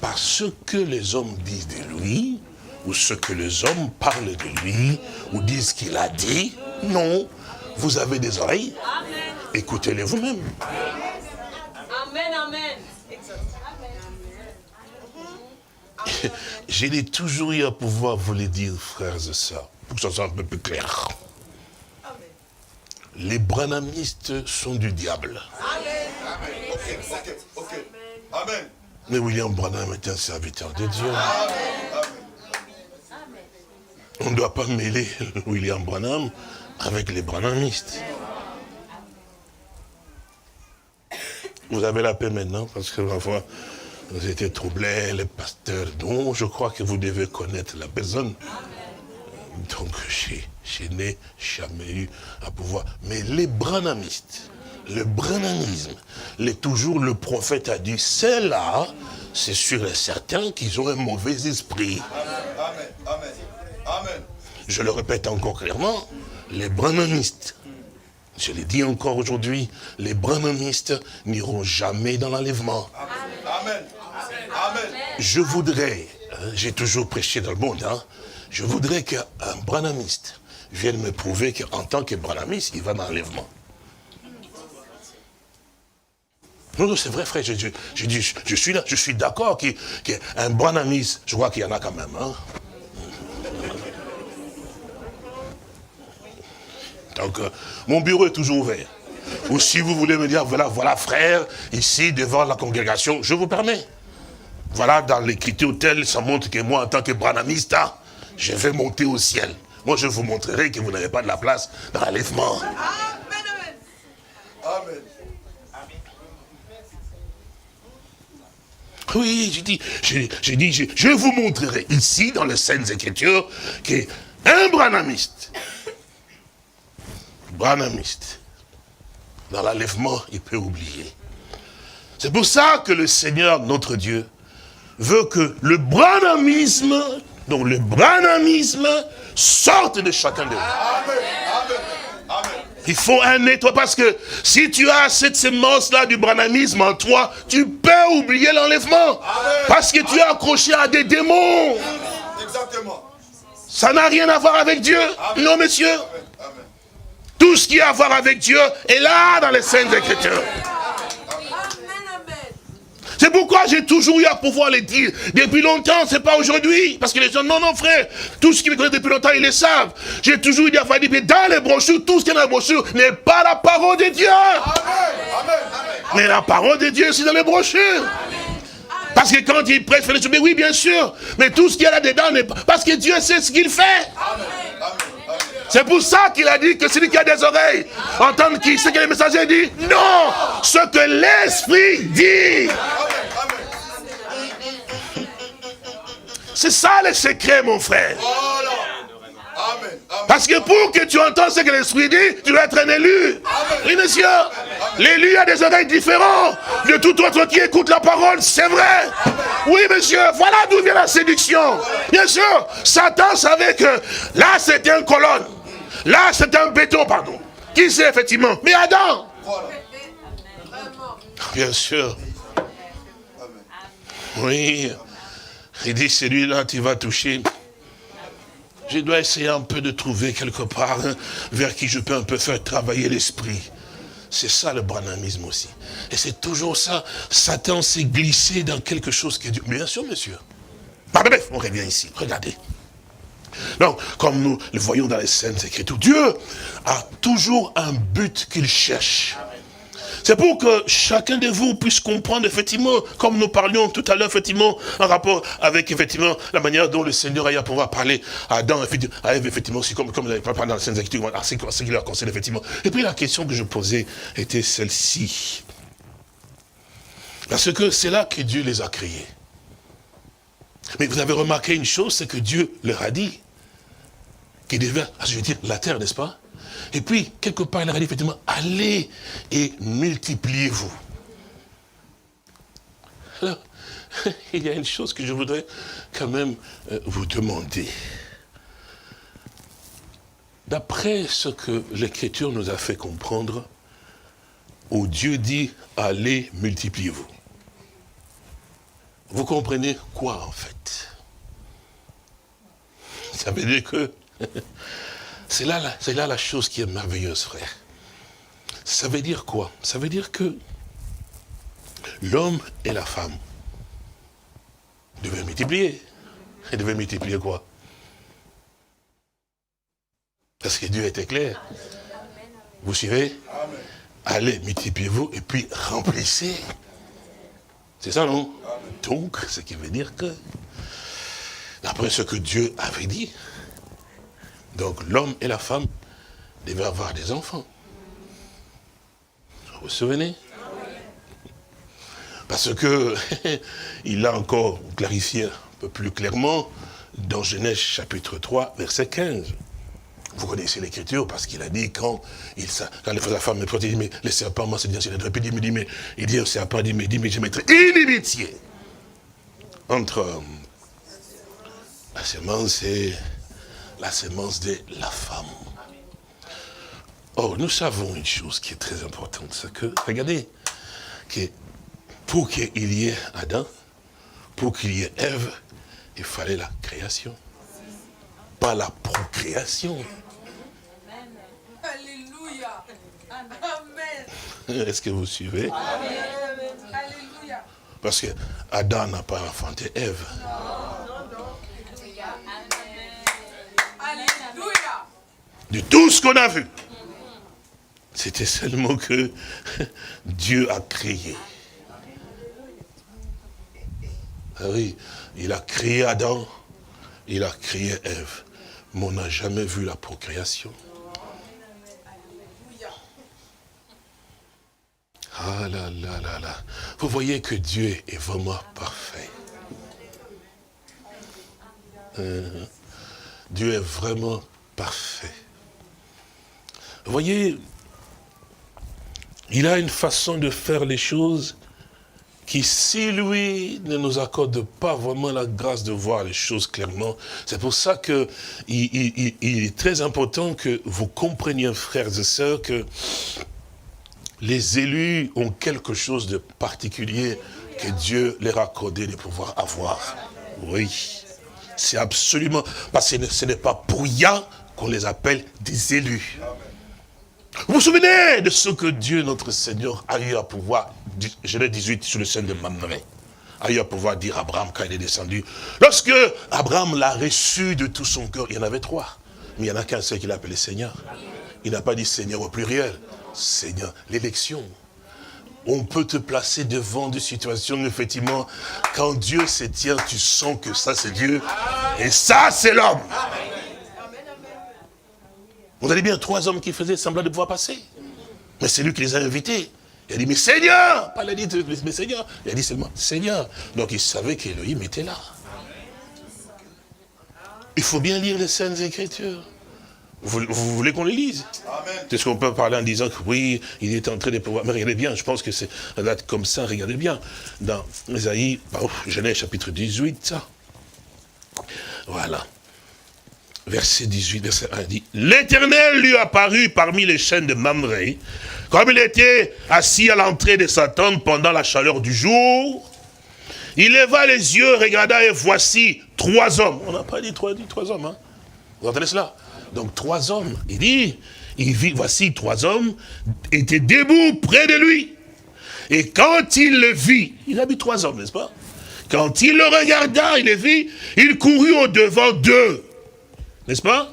Parce ce que les hommes disent de lui, ou ce que les hommes parlent de lui, ou disent qu'il a dit, non. Vous avez des oreilles, écoutez-les vous-même. Amen, amen. J'ai toujours eu à pouvoir vous le dire, frères et sœurs, pour que ça soit un peu plus clair. Les branhamistes sont du diable. Amen. Ok. Amen. Mais William Branham est un serviteur de Dieu. On ne doit pas mêler William Branham avec les branhamistes. Vous avez la paix maintenant, parce que parfois, vous étiez troublés, les pasteurs, dont je crois que vous devez connaître la personne. Donc, je n'ai jamais eu à pouvoir. Mais les branhamistes, le branhamisme, toujours le prophète a dit, c'est là, c'est sûr et certain qu'ils ont un mauvais esprit. Amen. Je le répète encore clairement, les branhamistes, je l'ai dit encore aujourd'hui, les branhamistes n'iront jamais dans l'enlèvement. Amen. Je voudrais, j'ai toujours prêché dans le monde, je voudrais qu'un branhamiste vienne me prouver qu'en tant que branhamiste, il va dans l'enlèvement. Non, c'est vrai, frère, je suis là, je suis d'accord qu'un branhamiste, je crois qu'il y en a quand même. Donc, mon bureau est toujours ouvert. Ou si vous voulez me dire, voilà frère, ici, devant la congrégation, je vous permets. Voilà, dans l'écriture telle, ça montre que moi, en tant que branhamiste, je vais monter au ciel. Moi, je vous montrerai que vous n'avez pas de la place dans l'enlèvement. Amen. Oui, j'ai dit, je vous montrerai ici, dans les Saintes Écritures, qu'un branhamiste, dans l'enlèvement, il peut oublier. C'est pour ça que le Seigneur, notre Dieu, veut que le branhamisme, sorte de chacun de nous. Amen. Il faut un nettoyage, parce que si tu as cette sémence-là du branhamisme en toi, tu peux oublier l'enlèvement. Parce que tu es accroché à des démons. Exactement. Ça n'a rien à voir avec Dieu. Amen. Non, monsieur. Amen. Tout ce qui a à voir avec Dieu est là dans les Saintes Écritures. C'est pourquoi j'ai toujours eu à pouvoir le dire. Depuis longtemps, c'est pas aujourd'hui. Parce que les gens, non, frère, tout ce qui me connaît depuis longtemps, ils le savent. J'ai toujours eu à pouvoir dire, mais dans les brochures, tout ce qui est dans les brochures n'est pas la parole de Dieu. Amen. Mais la parole de Dieu, c'est dans les brochures. Parce que quand il prêche, mais oui, bien sûr. Mais tout ce qu'il y a là-dedans n'est pas. Parce que Dieu sait ce qu'il fait. C'est pour ça qu'il a dit que celui qui a des oreilles, entendre qui ce que le messager dit. Non, ce que l'Esprit dit. C'est ça le secret, mon frère. Amen. Parce que pour que tu entends ce que l'Esprit dit, tu dois être un élu. Oui, monsieur. L'élu a des oreilles différentes de tout autre qui écoute la parole, c'est vrai. Oui, monsieur. Voilà d'où vient la séduction. Bien sûr, Satan savait que là, c'était une colonne. Là, c'est un béton, pardon. Qui c'est, effectivement? Mais Adam. Bien sûr. Oui. Il dit, celui-là, tu vas toucher. Je dois essayer un peu de trouver quelque part vers qui je peux un peu faire travailler l'esprit. C'est ça le branhamisme aussi. Et c'est toujours ça. Satan s'est glissé dans quelque chose qui est Dieu. Bien sûr, monsieur. Bah, bref, on revient ici. Regardez. Donc, comme nous le voyons dans les Saintes Écritures, Dieu a toujours un but qu'il cherche. C'est pour que chacun de vous puisse comprendre, effectivement, comme nous parlions tout à l'heure, effectivement, en rapport avec, effectivement, la manière dont le Seigneur a pouvoir parler à Adam, à Ève, effectivement, aussi, comme il avait parlé dans les Saintes Écritures, à ce qu'il leur conseille, effectivement. Et puis la question que je posais était celle-ci. Parce que c'est là que Dieu les a créés. Mais vous avez remarqué une chose, c'est que Dieu leur a dit qu'il devait, je veux dire, la terre, n'est-ce pas? Et puis, quelque part, il leur a dit, effectivement, allez et multipliez-vous. Alors, il y a une chose que je voudrais quand même vous demander. D'après ce que l'Écriture nous a fait comprendre, où Dieu dit, allez, multipliez-vous. Vous comprenez quoi, en fait? Ça veut dire que c'est là la chose qui est merveilleuse, frère. Ça veut dire quoi? Ça veut dire que l'homme et la femme devaient multiplier. Ils devaient multiplier quoi? Parce que Dieu était clair. Vous suivez? Allez, multipliez-vous et puis remplissez. C'est ça, non? Donc, ce qui veut dire que, d'après ce que Dieu avait dit, donc l'homme et la femme devaient avoir des enfants. Vous vous souvenez? Parce que, il a encore clarifié un peu plus clairement dans Genèse chapitre 3, verset 15. Vous connaissez l'Écriture parce qu'il a dit quand la femme me dit, mais le serpent m'a dit, il dit au serpent, il dit, mais je mettrai inimitié entre la semence et la semence de la femme. Or, nous savons une chose qui est très importante, c'est que, regardez, que pour qu'il y ait Adam, pour qu'il y ait Ève, il fallait la création, pas la procréation. Alléluia. Amen. Est-ce que vous suivez? Amen. Alléluia. Parce que Adam n'a pas enfanté Ève. Alléluia. De tout ce qu'on a vu, c'était seulement que Dieu a créé. Ah oui, il a créé Adam, il a créé Ève, mais on n'a jamais vu la procréation. Ah là là là là. Vous voyez que Dieu est vraiment parfait. Dieu est vraiment parfait. Vous voyez, il a une façon de faire les choses qui, si lui ne nous accorde pas vraiment la grâce de voir les choses clairement, c'est pour ça que il est très important que vous compreniez, frères et sœurs, que les élus ont quelque chose de particulier que Dieu leur a accordé de pouvoir avoir. Oui, c'est absolument, parce que ce n'est pas pour rien qu'on les appelle des élus. Vous vous souvenez de ce que Dieu, notre Seigneur, a eu à pouvoir, Genèse 18, sur le sein de Mamré, a eu à pouvoir dire à Abraham quand il est descendu. Lorsque Abraham l'a reçu de tout son cœur, il y en avait 3, mais il n'y en a qu'un seul qu'il a appelé Seigneur. Il n'a pas dit Seigneur au pluriel. Seigneur, l'élection. On peut te placer devant des situations, effectivement, quand Dieu se tient, tu sens que ça c'est Dieu, et ça c'est l'homme. Vous avez bien 3 hommes qui faisaient semblant de pouvoir passer. Mais c'est lui qui les a invités. Il a dit, mais Seigneur, pas il a dit, mais Seigneur. Il a dit seulement, Seigneur. Donc il savait qu'Élohim était là. Il faut bien lire les Saintes Écritures. Vous voulez qu'on les lise? Est-ce qu'on peut parler en disant que oui, il est en train de pouvoir... Mais regardez bien, je pense que c'est un date comme ça, regardez bien. Dans Ésaïe, Genèse chapitre 18, ça. Voilà. Verset 18, verset 1 dit, l'Éternel lui apparut parmi les chênes de Mamré, comme il était assis à l'entrée de sa tente pendant la chaleur du jour. Il leva les yeux, regarda, et voici 3 hommes. On n'a pas dit 3 hommes, hein? Vous entendez cela? Donc 3 hommes, il dit, il vit, voici 3 hommes étaient debout près de lui. Et quand il le vit, il a vu 3 hommes, n'est-ce pas? Quand il le regarda, il les vit, il courut au-devant d'eux. N'est-ce pas?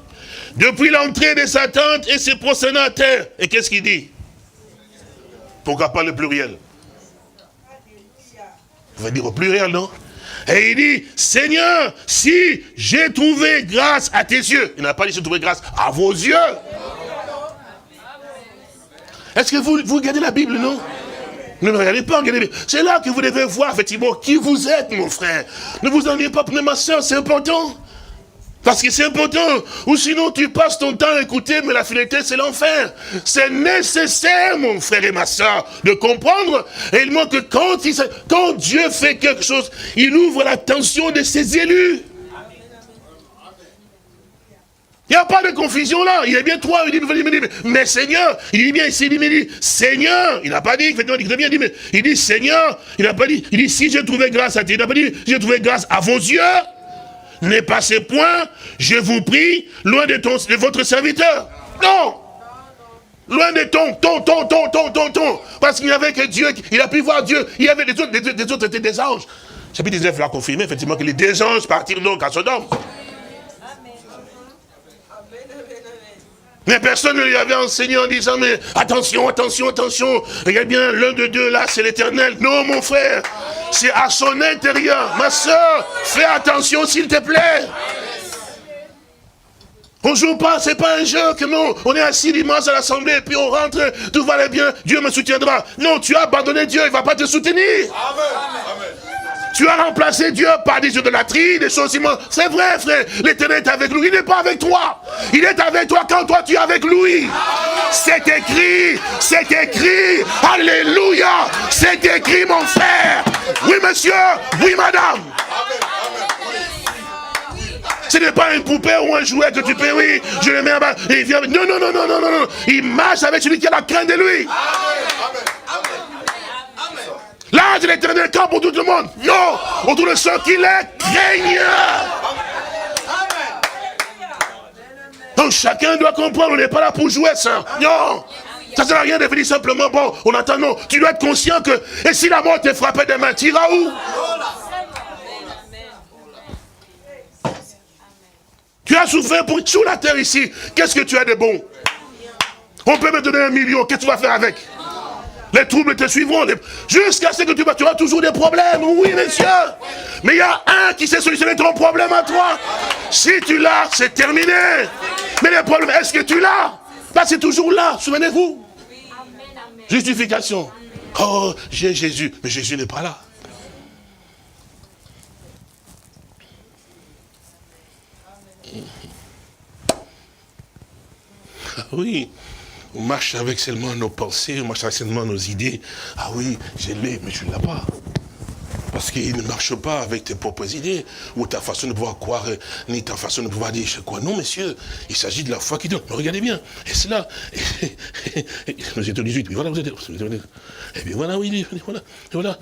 Depuis l'entrée de sa tente et se prosterna à terre. Et qu'est-ce qu'il dit? Pourquoi pas le pluriel? On va dire au pluriel, non? Et il dit, Seigneur, si j'ai trouvé grâce à tes yeux. Il n'a pas dit j'ai trouvé grâce à vos yeux. Est-ce que vous regardez la Bible, non? Ne me regardez pas, regardez. C'est là que vous devez voir, effectivement, qui vous êtes, mon frère. Ne vous ennuyez pas, mais ma soeur, c'est important. Parce que c'est important. Ou sinon, tu passes ton temps à écouter, mais la finalité, c'est l'enfer. C'est nécessaire, mon frère et ma soeur, de comprendre réellement que quand Dieu fait quelque chose, il ouvre l'attention de ses élus. Il n'y a pas de confusion là. Il est bien 3. Il dit, mais Seigneur, il dit bien ici, il dit, Seigneur, il n'a pas dit, il dit, Seigneur, il n'a pas dit, il dit, si j'ai trouvé grâce à Dieu, il n'a pas dit, j'ai trouvé grâce à vos yeux, ne passez point, je vous prie, loin de votre serviteur. Non. Loin de ton. Parce qu'il n'y avait que Dieu, il a pu voir Dieu. Il y avait des autres étaient des anges. Chapitre 19 l'a confirmé, effectivement, que les 2 anges partirent donc à Sodome. Mais personne ne lui avait enseigné en disant, mais attention, regarde bien, l'un de 2 là, c'est l'Éternel. Non, mon frère, c'est à son intérieur. Ma soeur, fais attention s'il te plaît. On ne joue pas, c'est pas un jeu que non, on est assis dimanche à l'assemblée et puis on rentre, tout va aller bien, Dieu me soutiendra. Non, tu as abandonné Dieu, il ne va pas te soutenir. Amen. Tu as remplacé Dieu par des idolâtries, des choses immondes. C'est vrai, frère. L'Éternel est avec nous. Il n'est pas avec toi. Il est avec toi quand toi tu es avec lui. C'est écrit. C'est écrit. Alléluia. C'est écrit, mon frère. Oui, monsieur. Oui, madame. Ce n'est pas une poupée ou un jouet que tu peux, oui, je le mets en bas. Et il vient. Non. Il marche avec celui qui a la crainte de lui. L'ange de l'Éternel campe pour tout le monde. Non, autour de ceux qui les craignent. Donc chacun doit comprendre, on n'est pas là pour jouer ça. Non, ça ne sert à rien de venir simplement, bon, on attend, non. Tu dois être conscient que, et si la mort te frappait demain, tu iras où? Tu as souffert pour sur la terre ici. Qu'est-ce que tu as de bon? On peut me donner 1 million, qu'est-ce que tu vas faire avec? Les troubles te suivront. Jusqu'à ce que tu auras toujours des problèmes. Oui, monsieur. Mais il y a un qui sait solutionner ton problème à toi. Si tu l'as, c'est terminé. Mais les problèmes, est-ce que tu l'as? Là, c'est toujours là. Souvenez-vous. Justification. Oh, j'ai Jésus. Mais Jésus n'est pas là. Ah oui. On marche avec seulement nos pensées, on marche avec seulement nos idées. Ah oui, je l'ai, mais je ne l'ai pas. Parce qu'il ne marche pas avec tes propres idées, ou ta façon de pouvoir croire, ni ta façon de pouvoir dire, je crois. Non, monsieur, il s'agit de la foi qui donne. Regardez bien. Et cela, vous êtes au 18, puis voilà, vous êtes. Et bien voilà, oui, voilà.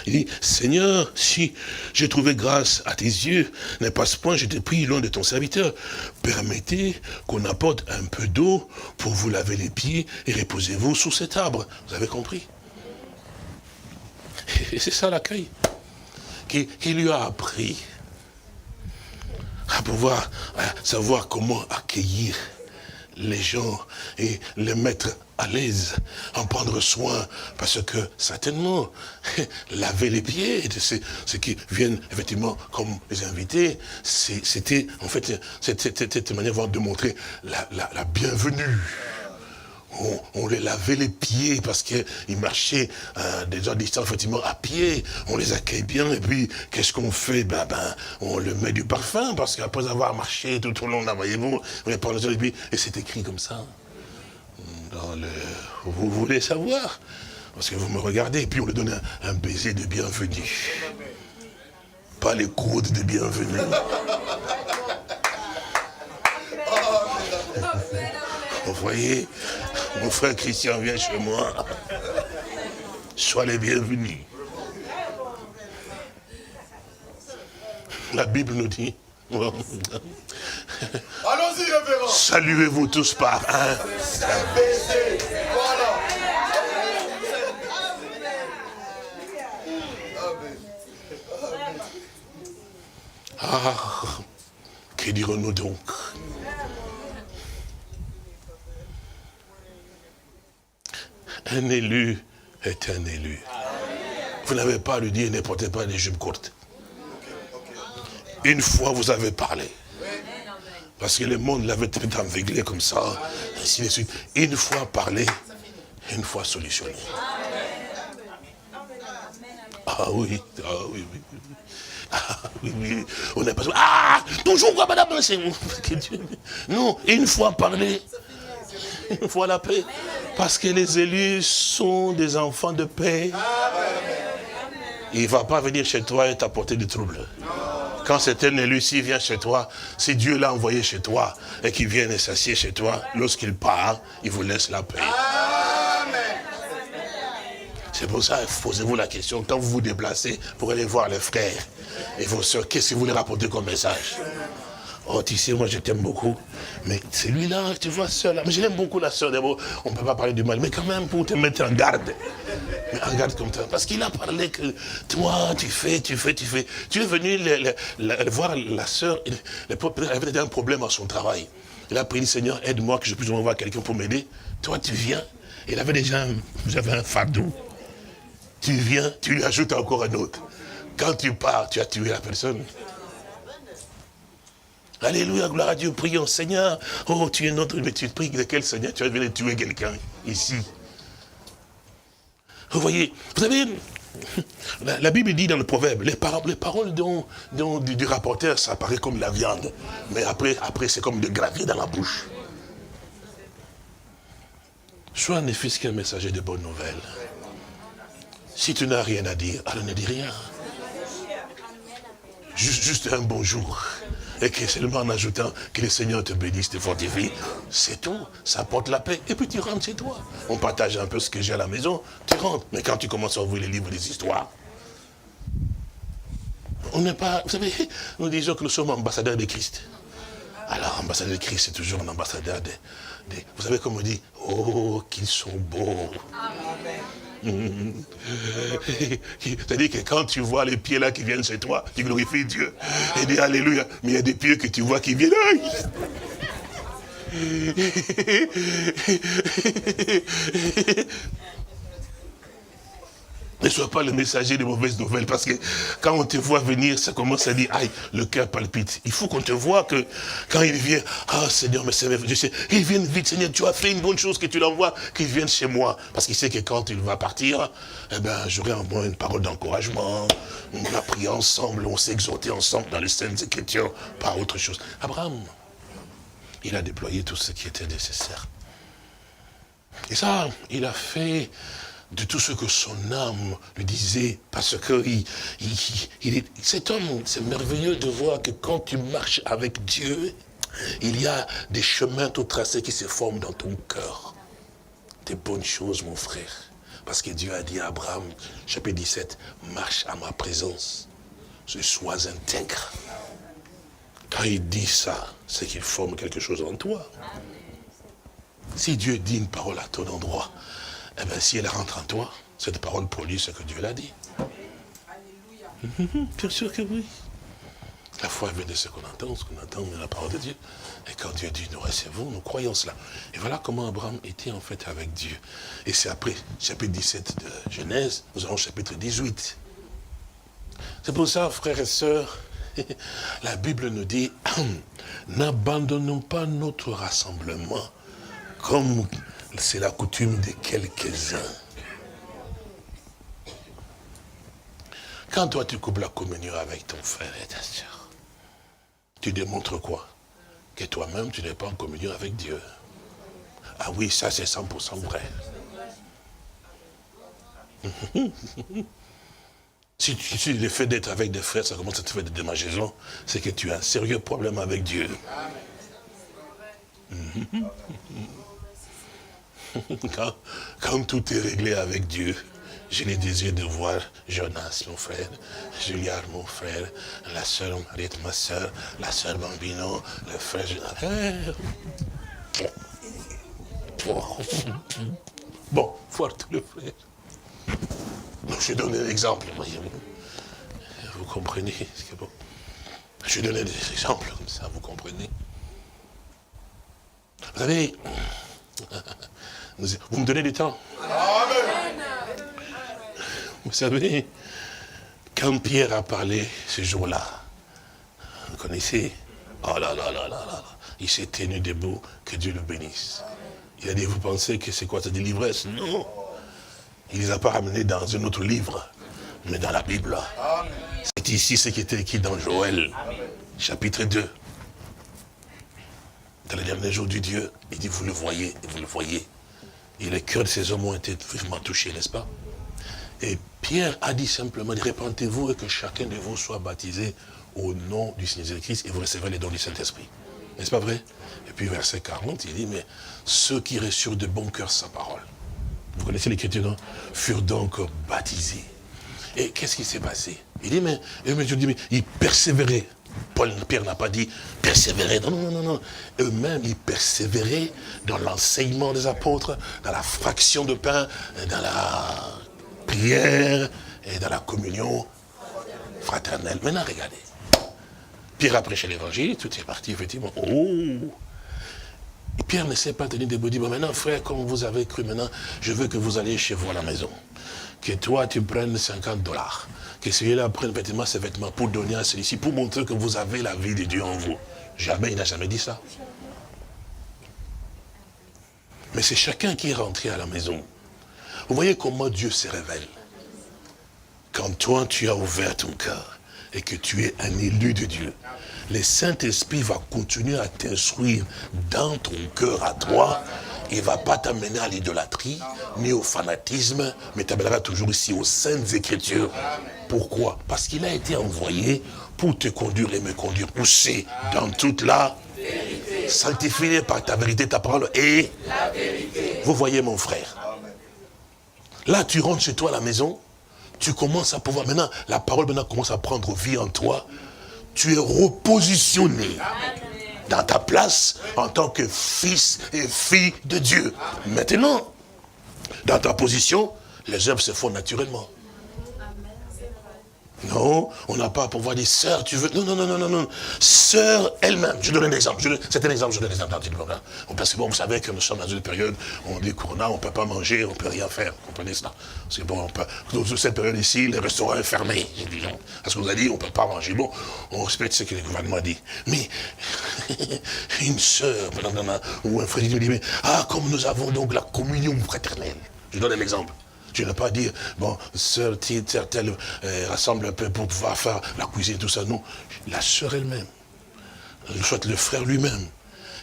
Il dit, Seigneur, si j'ai trouvé grâce à tes yeux, ne passe point, je te prie, loin de ton serviteur. Permettez qu'on apporte un peu d'eau pour vous laver les pieds et reposez-vous sous cet arbre. Vous avez compris? Et c'est ça l'accueil qui lui a appris à pouvoir savoir comment accueillir les gens et les mettre à l'aise, en prendre soin, parce que certainement, laver les pieds de ceux qui viennent effectivement comme les invités, c'était en fait cette manière de montrer la bienvenue. On les lavait les pieds parce qu'ils marchaient des heures de distance, effectivement, à pied. On les accueille bien et puis, qu'est-ce qu'on fait? On leur met du parfum parce qu'après avoir marché tout au long, là, voyez-vous, on les prend les heures de pied et c'est écrit comme ça. Vous voulez savoir? Parce que vous me regardez et puis on leur donne un baiser de bienvenue. Pas les coudes de bienvenue. Vous voyez, mon frère Christian vient chez moi. Sois les bienvenus. La Bible nous dit, Allons-y, révérend. Saluez-vous tous par un. Voilà. Ah, que dirons-nous donc? Un élu est un élu. Vous n'avez pas à lui dire, ne portez pas les jupes courtes. Une fois vous avez parlé. Parce que le monde l'avait peut-être aveuglé comme ça, ainsi de suite. Une fois parlé, une fois solutionné. Ah oui, ah oui, oui. Ah oui, oui. On n'a pas... Ah, toujours quoi, madame, c'est... Non, une fois parlé, une fois la paix. Parce que les élus sont des enfants de paix. Il ne va pas venir chez toi et t'apporter du trouble. Quand c'est un élu, s'il vient chez toi, si Dieu l'a envoyé chez toi et qu'il vient et s'assied chez toi, lorsqu'il part, il vous laisse la paix. C'est pour ça, posez-vous la question, quand vous vous déplacez pour aller voir les frères et vos soeurs, qu'est-ce que vous les rapportez comme message? Oh, tu sais, moi je t'aime beaucoup, mais celui-là, tu vois, sœur là, mais je l'aime beaucoup la sœur, d'abord, on ne peut pas parler du mal, mais quand même pour te mettre en garde. Mais en garde comme ça, parce qu'il a parlé que toi, tu fais. Tu es venu voir la sœur, elle avait peut-être un problème à son travail. Il a prié, Seigneur, aide-moi que je puisse envoyer quelqu'un pour m'aider. Toi, tu viens, il avait déjà un fardeau. Tu viens, tu lui ajoutes encore un autre. Quand tu pars, tu as tué la personne. Alléluia, gloire à Dieu, prions, Seigneur. Oh, tu es notre, mais tu pries de quel Seigneur? Tu vas venir tuer quelqu'un ici. Vous voyez, vous savez, la Bible dit dans le proverbe, les paroles du rapporteur, ça paraît comme la viande. Mais après c'est comme de gravier dans la bouche. Sois un fils qu'un messager de bonnes nouvelles. Si tu n'as rien à dire, alors ne dis rien. Juste un bonjour. Et que seulement en ajoutant que le Seigneur te bénisse, te fortifie, c'est tout. Ça apporte la paix. Et puis tu rentres chez toi. On partage un peu ce que j'ai à la maison, tu rentres. Mais quand tu commences à ouvrir les livres des histoires, on n'est pas... Vous savez, nous disons que nous sommes ambassadeurs de Christ. Alors, ambassadeur de Christ, c'est toujours un ambassadeur vous savez comme on dit, oh, qu'ils sont beaux. C'est-à-dire que quand tu vois les pieds là qui viennent chez toi, tu glorifies Dieu. Et dis Alléluia. Mais il y a des pieds que tu vois qui viennent. Ne sois pas le messager de mauvaises nouvelles, parce que quand on te voit venir, ça commence à dire, aïe, le cœur palpite. Il faut qu'on te voie que quand il vient, ah Seigneur, mais je sais, il vient vite, Seigneur, tu as fait une bonne chose que tu l'envoies, qu'il vienne chez moi. Parce qu'il sait que quand il va partir, eh ben, j'aurai en moi une parole d'encouragement, on a prié ensemble, on s'est exhorté ensemble dans les Saintes Écritures, pas autre chose. Abraham, il a déployé tout ce qui était nécessaire. Et ça, il a fait de tout ce que son âme lui disait, parce que cet homme, c'est merveilleux de voir que quand tu marches avec Dieu, il y a des chemins tout tracés qui se forment dans ton cœur. Des bonnes choses, mon frère. Parce que Dieu a dit à Abraham, chapitre 17, marche à ma présence, sois intègre. Quand il dit ça, c'est qu'il forme quelque chose en toi. Si Dieu dit une parole à ton endroit, eh bien, si elle rentre en toi, cette parole produit ce que Dieu l'a dit. Alléluia. Bien sûr que oui. La foi vient de ce qu'on entend de la parole de Dieu. Et quand Dieu dit, nous recevons, nous croyons cela. Et voilà comment Abraham était en fait avec Dieu. Et c'est après, chapitre 17 de Genèse, nous avons chapitre 18. C'est pour ça, frères et sœurs, la Bible nous dit, n'abandonnons pas notre rassemblement, comme c'est la coutume de quelques-uns. Quand toi tu coupes la communion avec ton frère et ta soeur, tu démontres quoi? Que toi-même tu n'es pas en communion avec Dieu. Ah oui, ça c'est 100% vrai. Si le fait d'être avec des frères, ça commence à te faire des démangeaisons, c'est que tu as un sérieux problème avec Dieu. Quand tout est réglé avec Dieu, J'ai le désir de voir Jonas, mon frère, Juliard, mon frère, la sœur Mariette, ma sœur, la sœur Bambino, le frère Jonas. Bon, voir tous les frères. Donc, je donne un exemple, voyez-vous. Vous comprenez ce que bon. Je vais donner des exemples comme ça, vous comprenez. Vous savez, vous me donnez du temps. Vous savez, quand Pierre a parlé ce jour-là, vous connaissez, oh là là là là là, il s'est tenu debout, que Dieu le bénisse. Il a dit, vous pensez que c'est quoi cette délivresse? Non. Il ne les a pas ramenés dans un autre livre, mais dans la Bible. C'est ici ce qui était écrit dans Joël, chapitre 2. Dans les derniers jours du Dieu, il dit, vous le voyez, et vous le voyez. Et les cœurs de ces hommes ont été vivement touchés, n'est-ce pas? Et Pierre a dit simplement, répentez-vous et que chacun de vous soit baptisé au nom du Seigneur Jésus-Christ et vous recevrez les dons du Saint-Esprit. N'est-ce pas vrai? Et puis verset 40, il dit, mais ceux qui reçurent de bon cœur sa parole, vous connaissez l'écriture, non? Furent donc baptisés. Et qu'est-ce qui s'est passé? Il dit, mais je dis, mais ils persévéraient. Pierre n'a pas dit persévérer. Non, non, non, non. Eux-mêmes, ils persévéraient dans l'enseignement des apôtres, dans la fraction de pain, dans la prière et dans la communion fraternelle. Maintenant, regardez. Pierre a prêché l'évangile, tout est parti, effectivement. Oh! Et Pierre ne s'est pas tenu debout. Il dit, bon, maintenant, frère, comme vous avez cru, maintenant, je veux que vous alliez chez vous à la maison. Que toi, tu prennes $50. Que celui-là prenne vêtements, ses vêtements pour donner à celui-ci, pour montrer que vous avez la vie de Dieu en vous. Jamais, il n'a jamais dit ça. Mais c'est chacun qui est rentré à la maison. Vous voyez comment Dieu se révèle. Quand toi, tu as ouvert ton cœur et que tu es un élu de Dieu, le Saint-Esprit va continuer à t'instruire dans ton cœur à toi. Il ne va pas t'amener à l'idolâtrie, ni au fanatisme, mais t'amènera toujours ici aux Saintes Écritures. Pourquoi? Parce qu'il a été envoyé pour te conduire et me conduire. Pousser dans toute la vérité. Sanctifié par ta vérité, ta parole et la vérité. Vous voyez mon frère. Là, tu rentres chez toi à la maison, tu commences à pouvoir, maintenant, la parole maintenant commence à prendre vie en toi. Tu es repositionné. Amen. Dans ta place en tant que fils et fille de Dieu. Maintenant, dans ta position, les œuvres se font naturellement. Non, on n'a pas à pouvoir dire, sœur, tu veux... Non, non, non, non, non, non. Sœur elle-même, je donne un exemple. C'est un exemple, je donne un exemple. Parce que bon, vous savez que nous sommes dans une période où on dit Corona, on ne peut pas manger, on ne peut rien faire. Vous comprenez cela? C'est bon, on peut... Dans cette période ici, les restaurants sont fermés. J'ai dit non. Parce qu'on vous a dit, on ne peut pas manger. Bon, on respecte ce que le gouvernement dit. Mais une sœur, ou un frère, il me dit, mais comme nous avons donc la communion fraternelle. Je donne un exemple. Tu n'as pas dit, bon, sœur, telle, rassemble un peu pour pouvoir faire la cuisine, tout ça. Non, la sœur elle-même, soit le frère lui-même.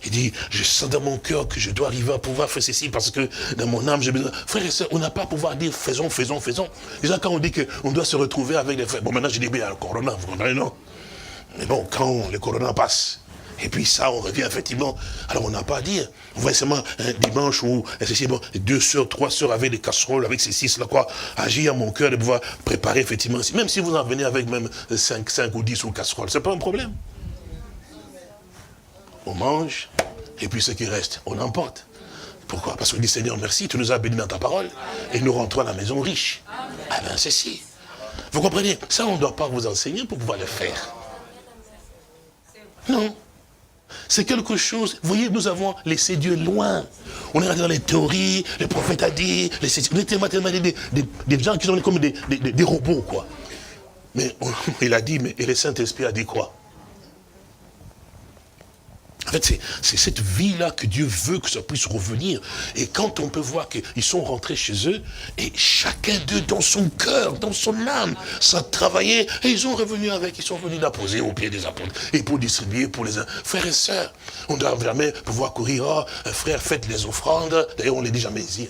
Il dit, je sens dans mon cœur que je dois arriver à pouvoir faire ceci parce que dans mon âme, j'ai besoin. Frères et sœurs, on n'a pas à pouvoir dire faisons, faisons, faisons. Déjà, quand on dit qu'on doit se retrouver avec les frères, bon, maintenant, je dis, bien, le corona, vous comprenez, non? Mais bon, quand le corona passe, et puis ça, on revient effectivement. Alors on n'a pas à dire. On voit seulement un dimanche où bon, 2 sœurs, 3 sœurs avec des casseroles, avec ces 6 là quoi, agir à mon cœur de pouvoir préparer effectivement. Même si vous en venez avec même 5 ou 10 ou casseroles, c'est pas un problème. On mange, et puis ce qui reste, on emporte. Pourquoi? Parce qu'on dit Seigneur, merci, tu nous as bénis dans ta parole, et nous rentrons à la maison riche. Ah ben c'est si. Vous comprenez? Ça, on ne doit pas vous enseigner pour pouvoir le faire. Non. C'est quelque chose, vous voyez, nous avons laissé Dieu loin. On est rentré dans les théories, les prophètes a dit, on est tellement des gens qui sont comme des robots, quoi. Mais il a dit, mais et le Saint-Esprit a dit quoi? En fait, c'est cette vie-là que Dieu veut que ça puisse revenir. Et quand on peut voir qu'ils sont rentrés chez eux, et chacun d'eux dans son cœur, dans son âme, ça travaillait, et ils sont revenus avec, ils sont venus la poser aux pieds des apôtres, et pour distribuer pour les frères et sœurs. On ne doit jamais pouvoir courir, frère, faites les offrandes. D'ailleurs, on ne les dit jamais ici.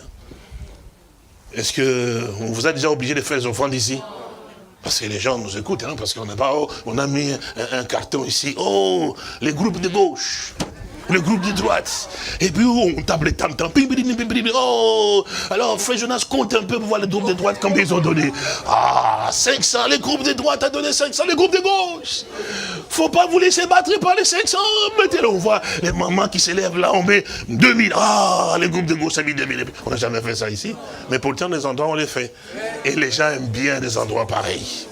Est-ce qu'on vous a déjà obligé de faire les offrandes ici? Parce que les gens nous écoutent, parce qu'on n'a pas, on a mis un carton ici. Oh, les groupes de gauche. le groupe de droite. Et puis on tape les tam-tam. Oh, alors frère Jonas, compte un peu pour voir le groupe de droite combien ils ont donné. Ah, 500, les groupes de droite a donné 500, les groupes de gauche. Faut pas vous laisser battre par les 500. Mettez-le, on voit les mamans qui s'élèvent là, on met 2000. Ah, les groupes de gauche a mis 2000. On n'a jamais fait ça ici. Mais pourtant, des endroits, on les fait. Et les gens aiment bien des endroits pareils.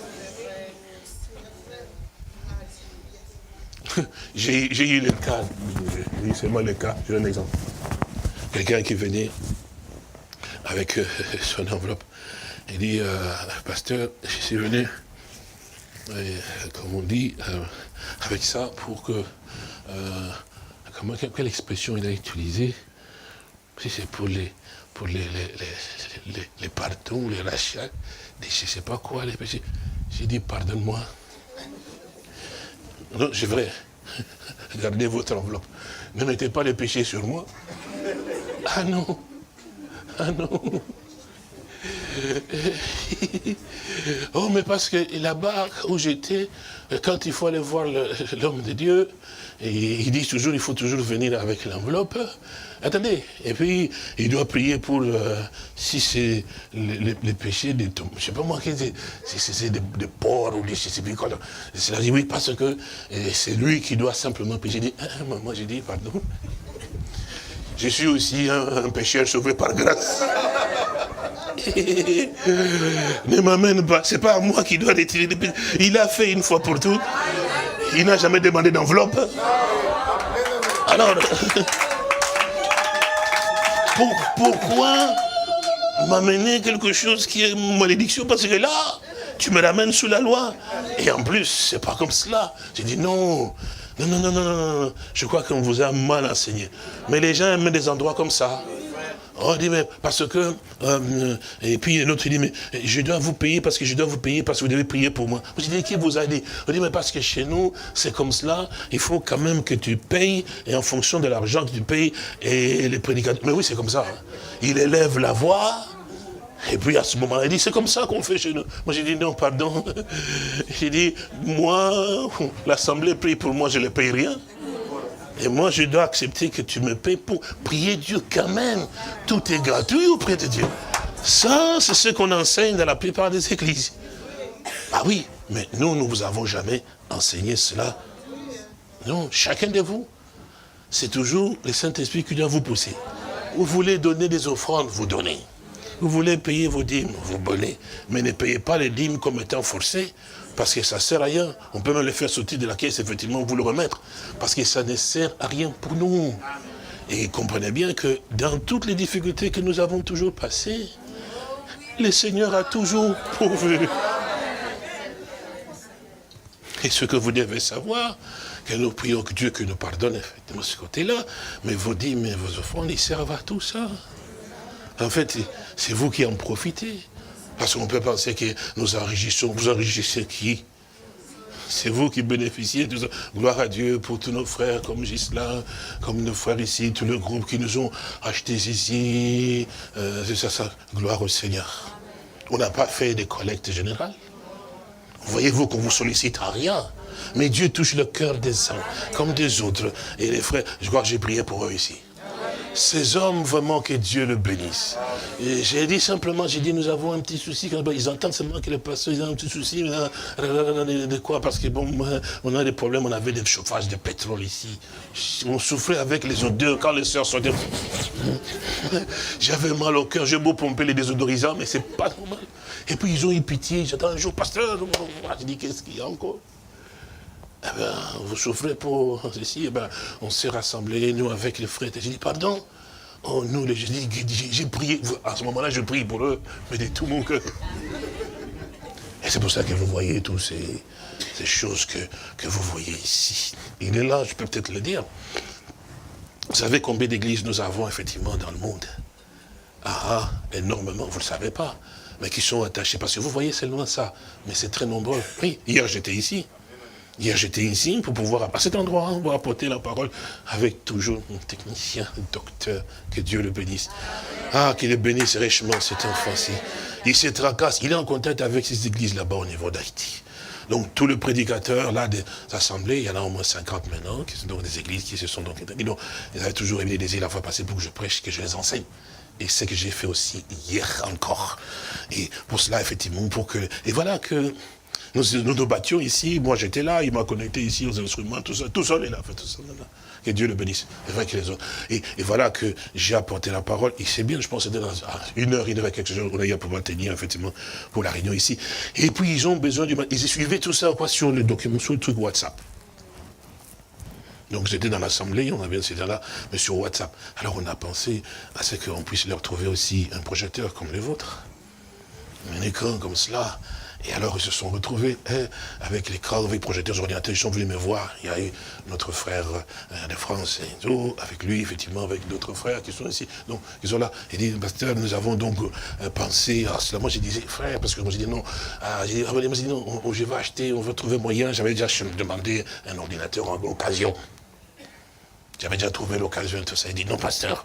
J'ai eu le cas, c'est moi le cas, j'ai un exemple. Quelqu'un qui venait avec son enveloppe. Il dit, pasteur, je suis venu, comme on dit, avec ça pour que, quelle expression il a utilisée? Si c'est pour les pardons, les rachats, je ne sais pas quoi, les péchés. J'ai dit, pardonne-moi. Non, c'est vrai. Gardez votre enveloppe. Ne mettez pas les péchés sur moi. Ah non. Ah non. Oh, mais parce que là-bas où j'étais, quand il faut aller voir l'homme de Dieu, et il dit toujours, il faut toujours venir avec l'enveloppe. Attendez, et puis il doit prier pour, si c'est les péchés des tombes, je ne sais pas moi, si c'est des porcs ou des je ne sais plus quoi. C'est dit oui, parce que c'est lui qui doit simplement pécher. Dit, moi j'ai dit, pardon, je suis aussi un pécheur sauvé par grâce. Ne m'amène pas, c'est pas à moi qui dois retirer des péchés. Il a fait une fois pour toutes. Il n'a jamais demandé d'enveloppe. Alors, pourquoi m'amener quelque chose qui est une malédiction? Parce que là, tu me ramènes sous la loi. Et en plus, c'est pas comme cela. J'ai dit non. Non. Je crois qu'on vous a mal enseigné. Mais les gens aiment des endroits comme ça. On dit, mais parce que, et puis l'autre il dit, mais je dois vous payer parce que je dois vous payer parce que vous devez prier pour moi. Je dis, qui vous a dit? On dit, mais parce que chez nous, c'est comme cela, il faut quand même que tu payes, et en fonction de l'argent que tu payes, et les prédicateurs. Mais oui, c'est comme ça. Hein. Il élève la voix, et puis à ce moment-là, il dit, c'est comme ça qu'on fait chez nous. Moi j'ai dit, non, pardon. J'ai dit, moi, l'assemblée prie pour moi, je ne paye rien. Et moi, je dois accepter que tu me payes pour prier Dieu quand même. Tout est gratuit auprès de Dieu. Ça, c'est ce qu'on enseigne dans la plupart des églises. Ah oui, mais nous, nous ne vous avons jamais enseigné cela. Non, chacun de vous, c'est toujours le Saint-Esprit qui doit vous pousser. Vous voulez donner des offrandes, vous donnez. Vous voulez payer vos dîmes, vous donnez. Mais ne payez pas les dîmes comme étant forcés. Parce que ça ne sert à rien. On peut même le faire sortir de la caisse, effectivement, vous le remettre. Parce que ça ne sert à rien pour nous. Et comprenez bien que dans toutes les difficultés que nous avons toujours passées, le Seigneur a toujours pourvu. Et ce que vous devez savoir, que nous prions que Dieu nous pardonne, effectivement, ce côté-là, mais vos dîmes et vos offrandes, ils servent à tout ça. En fait, c'est vous qui en profitez. Parce qu'on peut penser que nous enrichissons. Vous enrichissez qui? C'est vous qui bénéficiez de ça. Gloire à Dieu pour tous nos frères comme Gisela, comme nos frères ici, tout le groupe qui nous ont achetés ici. C'est ça. Gloire au Seigneur. On n'a pas fait des collectes générales. Voyez-vous qu'on vous sollicite à rien. Mais Dieu touche le cœur des uns comme des autres. Et les frères, je crois que j'ai prié pour eux ici. Ces hommes, vraiment, que Dieu le bénisse. Et j'ai dit simplement, j'ai dit, nous avons un petit souci. Ils entendent seulement que les pasteurs, ils ont un petit souci. De quoi? Parce que bon, on a des problèmes, on avait des chauffages de pétrole ici. On souffrait avec les odeurs. Quand les sœurs sortaient, j'avais mal au cœur. J'ai beau pomper les désodorisants, mais c'est pas normal. Et puis ils ont eu pitié. J'attends un jour, pasteur. J'ai dit, qu'est-ce qu'il y a encore? Eh bien, vous souffrez pour ceci, eh bien, on s'est rassemblés, nous, avec les frères. J'ai dit, pardon. Oh, nous, j'ai prié. À ce moment-là, je prie pour eux, mais de tout mon cœur. Et c'est pour ça que vous voyez toutes ces choses que vous voyez ici. Il est là, je peux peut-être le dire. Vous savez combien d'églises nous avons, effectivement, dans le monde? Ah, énormément, vous ne le savez pas. Mais qui sont attachés. Parce que vous voyez, c'est loin ça. Mais c'est très nombreux. Oui, hier, j'étais ici. Hier, j'étais ici pour pouvoir, à cet endroit, pour apporter la parole avec toujours mon technicien, docteur, que Dieu le bénisse. Ah, qu'il le bénisse richement, cet enfant-ci. Il se tracasse, il est en contact avec ces églises là-bas au niveau d'Haïti. Donc, tous les prédicateurs, là, des assemblées, il y en a au moins 50 maintenant, qui sont donc des églises qui se sont donc établies. Donc, ils avaient toujours aimé les désirs la fois passée pour que je prêche, que je les enseigne. Et c'est ce que j'ai fait aussi hier encore. Et pour cela, effectivement, pour que... Et voilà que nous battions ici, moi j'étais là, il m'a connecté ici aux instruments, tout ça, tout seul est là, tout ça, là. Que Dieu le bénisse. C'est vrai que les autres. Et voilà que j'ai apporté la parole, et c'est bien, je pense que c'était dans 1h, quelque chose, on a eu à pouvoir tenir, effectivement, pour la réunion ici. Et puis ils ont besoin ils suivaient tout ça, quoi, sur le document, sur le truc WhatsApp. Donc j'étais dans l'assemblée, on avait c'était là, mais sur WhatsApp. Alors on a pensé à ce qu'on puisse leur trouver aussi un projecteur comme le vôtre. Un écran comme cela. Et alors ils se sont retrouvés avec l'écran, avec le projecteur, ordinateur, ils sont venus me voir. Il y a eu notre frère de France et tout, avec lui, effectivement, avec d'autres frères qui sont ici. Donc ils sont là. Il dit, pasteur, nous avons donc pensé à cela. Moi j'ai dit, frère, parce que moi j'ai dit non. J'ai dit non, je vais acheter, on veut trouver moyen. J'avais déjà demandé un ordinateur en occasion. J'avais déjà trouvé l'occasion, tout ça. Il dit, non, pasteur,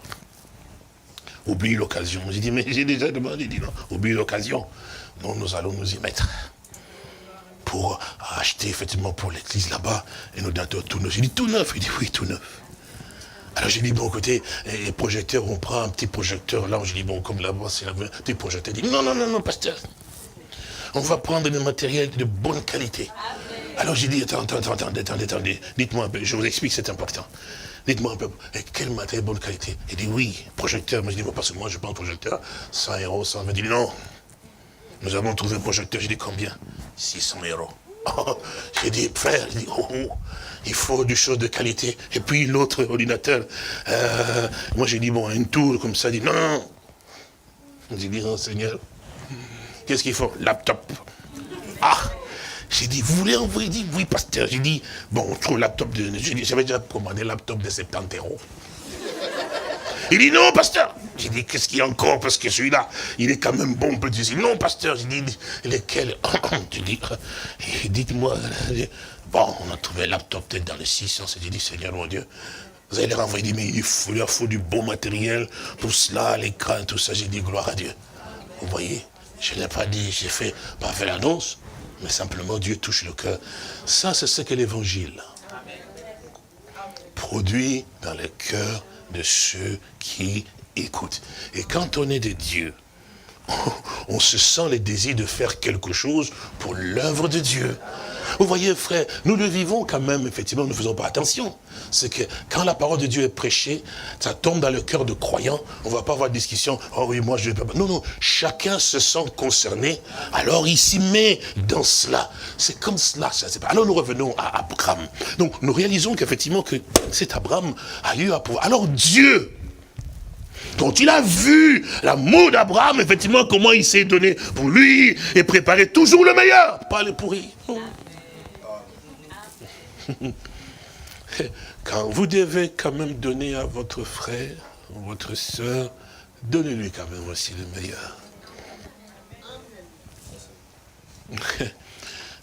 oublie l'occasion. J'ai dit, mais j'ai déjà demandé. Il dit, non, oublie l'occasion. Non, nous allons nous y mettre. Pour acheter, effectivement, pour l'église là-bas, un ordinateur tout neuf. J'ai dit, tout neuf. Il dit, oui, tout neuf. Alors j'ai dit, bon, écoutez, les projecteurs, on prend un petit projecteur là. J'ai dit, bon, comme là-bas, c'est un petit projecteur. Il dit, non, pasteur. On va prendre des matériels de bonne qualité. Alors j'ai dit, attendez. Dites-moi un peu, je vous explique, c'est important. Dites-moi un peu, quel matériel de bonne qualité? Il dit, oui, projecteur. Moi, je dis, bon, parce que moi, je prends un projecteur, 100 €, 120. Il dit, non. Nous avons trouvé un projecteur. J'ai dit, combien? 600 €. Oh, j'ai dit, frère, il faut des choses de qualité. Et puis, l'autre ordinateur, moi, j'ai dit, bon, une tour comme ça. Il dit, non. J'ai dit, non, Seigneur, qu'est-ce qu'il faut? Laptop. Ah! J'ai dit, vous voulez envoyer? Il dit, oui, pasteur. J'ai dit, bon, on trouve laptop j'avais déjà commandé un laptop de 70 €. Il dit, non, pasteur. J'ai dit, qu'est-ce qu'il y a encore? Parce que celui-là, il est quand même bon, on peut dire. Non, pasteur. J'ai dit, lesquels? J'ai dit, dites-moi. Bon, on a trouvé un laptop peut-être dans les 600. J'ai dit, Seigneur, mon Dieu, vous allez leur envoyer. Il dit, mais il leur faut du bon matériel pour cela, l'écran, tout ça. J'ai dit, gloire à Dieu. Vous voyez, je ne l'ai pas dit, j'ai fait, pas fait l'annonce. Mais simplement, Dieu touche le cœur. Ça, c'est ce que l'évangile produit dans le cœur de ceux qui écoutent. Et quand on est de Dieu, on se sent le désir de faire quelque chose pour l'œuvre de Dieu. Vous voyez, frère, nous le vivons quand même, effectivement, nous ne faisons pas attention. C'est que quand la parole de Dieu est prêchée, ça tombe dans le cœur de croyants, on ne va pas avoir de discussion, oh oui, moi je ne peux pas. Non, chacun se sent concerné, alors il s'y met dans cela. C'est comme cela, ça c'est pas. Alors nous revenons à Abraham. Donc nous réalisons qu'effectivement, que cet Abraham a eu à pouvoir. Alors Dieu, quand il a vu l'amour d'Abraham, effectivement, comment il s'est donné pour lui et préparé toujours le meilleur, pas le pourri. Quand vous devez quand même donner à votre frère, votre soeur, donnez-lui quand même aussi le meilleur.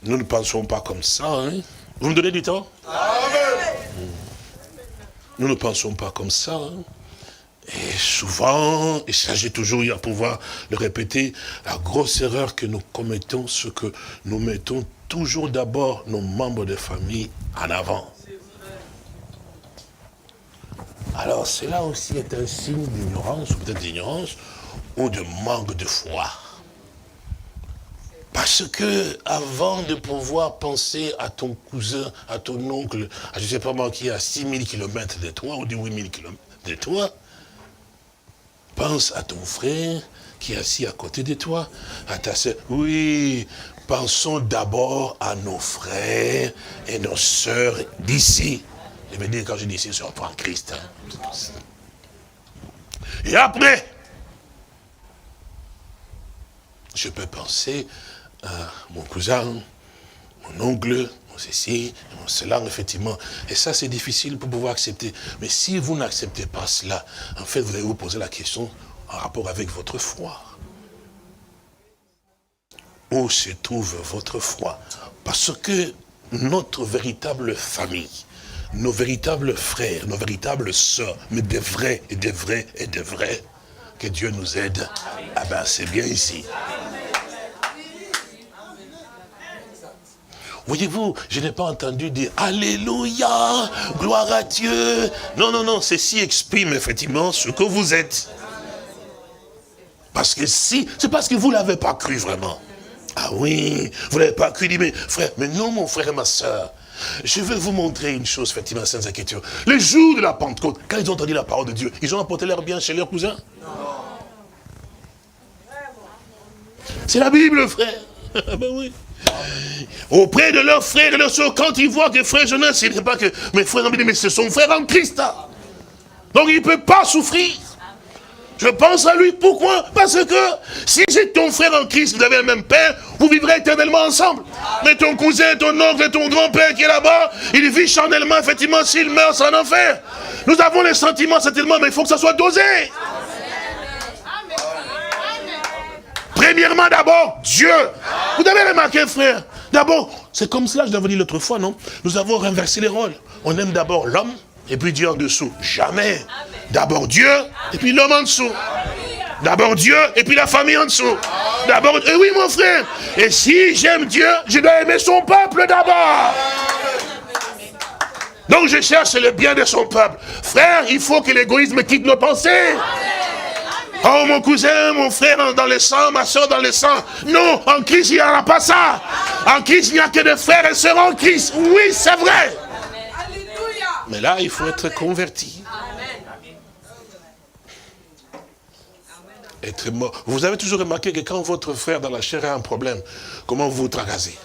Nous ne pensons pas comme ça. Hein? Vous me donnez du temps? Amen. Nous ne pensons pas comme ça. Hein? Et souvent, et ça j'ai toujours eu à pouvoir le répéter, la grosse erreur que nous commettons, c'est que nous mettons toujours d'abord nos membres de famille en avant. Alors cela aussi est un signe d'ignorance, ou peut-être d'ignorance, ou de manque de foi. Parce que avant de pouvoir penser à ton cousin, à ton oncle, à je ne sais pas moi qui est à 6000 km de toi, ou 8000 km de toi, pense à ton frère qui est assis à côté de toi, à ta soeur. Oui, pensons d'abord à nos frères et nos sœurs d'ici. Je veux dire, quand je dis ici, je reprends Christ. Hein. Et après, je peux penser à mon cousin, mon oncle, mon ceci, mon cela, effectivement. Et ça, c'est difficile pour pouvoir accepter. Mais si vous n'acceptez pas cela, en fait, vous allez vous poser la question en rapport avec votre foi. Où se trouve votre foi? Parce que notre véritable famille, nos véritables frères, nos véritables sœurs, mais des vrais et des vrais et des vrais, que Dieu nous aide, ah ben c'est bien ici. Voyez-vous, je n'ai pas entendu dire Alléluia, gloire à Dieu. Non, non, non, ceci exprime effectivement ce que vous êtes. Parce que si, c'est parce que vous ne l'avez pas cru vraiment. Ah oui, vous ne l'avez pas cru, dit, mais frère, mais non mon frère et ma soeur. Je vais vous montrer une chose, effectivement, sans inquiétude. Le jour de la Pentecôte, quand ils ont entendu la parole de Dieu, ils ont apporté leur bien chez leurs cousins? Non. C'est la Bible, frère. Ben oui. Auprès de leurs frères et leurs soeurs, quand ils voient que frère Jonas, ce n'est pas que mes frères, mais c'est son frère en Christ. Donc il ne peut pas souffrir. Je pense à lui, pourquoi? Parce que si j'ai ton frère en Christ, vous avez le même père, vous vivrez éternellement ensemble. Mais ton cousin, ton oncle, ton grand-père qui est là-bas, il vit charnellement, effectivement, s'il meurt, c'est en enfer. Nous avons les sentiments, certainement, mais il faut que ça soit dosé. Premièrement, d'abord, Dieu. Vous avez remarqué, frère, d'abord, c'est comme cela, je l'avais dit l'autre fois, non? Nous avons renversé les rôles. On aime d'abord l'homme, et puis Dieu en dessous. Jamais. D'abord Dieu, et puis l'homme en dessous. D'abord Dieu, et puis la famille en dessous. D'abord, et oui mon frère, et si j'aime Dieu, je dois aimer son peuple d'abord. Donc je cherche le bien de son peuple. Frère, il faut que l'égoïsme quitte nos pensées. Oh mon cousin, mon frère dans le sang, ma soeur dans le sang. Non, en Christ il n'y aura pas ça. En Christ il n'y a que des frères et sœurs en Christ. Oui, c'est vrai. Mais là, il faut être converti. Être mort. Vous avez toujours remarqué que quand votre frère dans la chair a un problème, comment vous vous tracassez?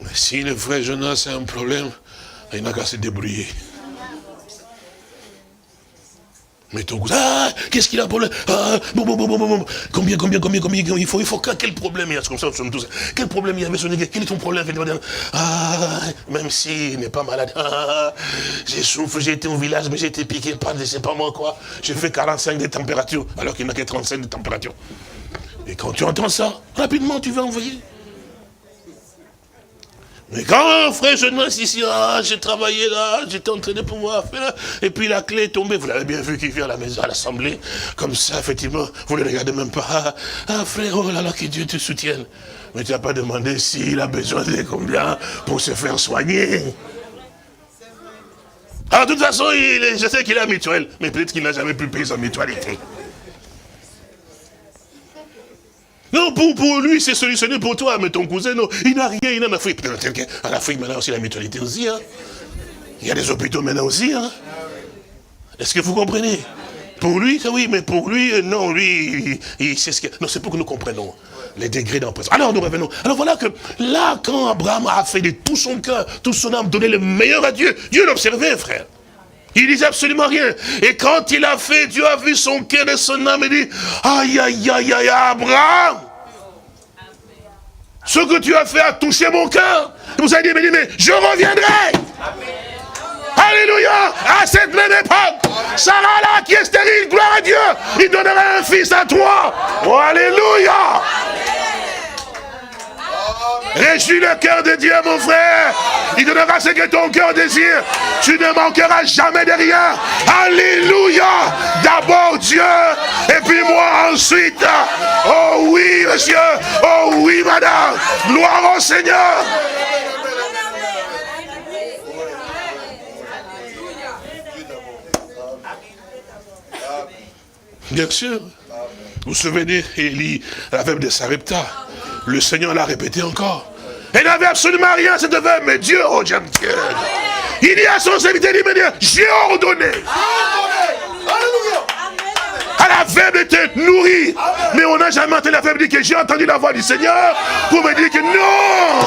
Mais si le frère Jonas a un problème, il n'a qu'à se débrouiller. Mais ton cousin, ah, qu'est-ce qu'il a pour le... Ah, combien, il faut quel problème il y a, comme ça, nous sommes tous. Quel problème il y avait, quel est ton problème? Ah, même s'il n'est pas malade, ah, j'ai souffert, j'ai été au village, mais j'ai été piqué par, je ne sais pas moi quoi, j'ai fait 45 de température, alors qu'il n'a que 35 de température. Et quand tu entends ça, rapidement tu vas envoyer. Mais quand frère Jonas ici, ah, j'ai travaillé là, j'étais en train de pouvoir faire là, et puis la clé est tombée, vous l'avez bien vu qu'il vient à la maison, à l'assemblée, comme ça, effectivement, vous ne le regardez même pas, ah frère, oh là là, que Dieu te soutienne. Mais tu n'as pas demandé s'il a besoin de combien pour se faire soigner. Alors de toute façon, je sais qu'il a mutuelle, mais peut-être qu'il n'a jamais pu payer sa mutualité. Non, pour lui, c'est solutionné pour toi, mais ton cousin, non, il n'a rien, il en a fait. En Afrique, maintenant aussi, la mutualité aussi, hein. Il y a des hôpitaux maintenant aussi, hein. Est-ce que vous comprenez? Pour lui, oui, mais pour lui, non, lui, c'est ce que... Non, c'est pour que nous comprenions les degrés d'empressement. Alors, nous revenons. Alors, voilà que là, quand Abraham a fait de tout son cœur, toute son âme, donné le meilleur à Dieu, Dieu l'observait, frère. Il disait absolument rien. Et quand il a fait, Dieu a vu son cœur et son âme et dit, aïe, aïe, aïe, aïe, Abraham, ce que tu as fait a touché mon cœur. Et vous avez dit, mais je reviendrai. Amen. Alléluia. À cette même époque, Sarah là qui est stérile, gloire à Dieu, il donnera un fils à toi. Oh, alléluia. Réjouis le cœur de Dieu, mon frère. Il donnera ce que ton cœur désire. Tu ne manqueras jamais de rien. Alléluia. D'abord Dieu, et puis moi ensuite. Oh oui, monsieur. Oh oui, madame. Gloire au Seigneur. Bien sûr. Vous vous souvenez, Élie, la veuve de Sarepta. Le Seigneur l'a répété encore. Elle n'avait absolument rien, cette veuve, mais Dieu, oh j'aime Dieu. Il dit à son serviteur, il me dit, j'ai ordonné. À la veuve était nourrie. Mais on n'a jamais entendu la veuve dire que j'ai entendu la voix du Seigneur pour me dire que non.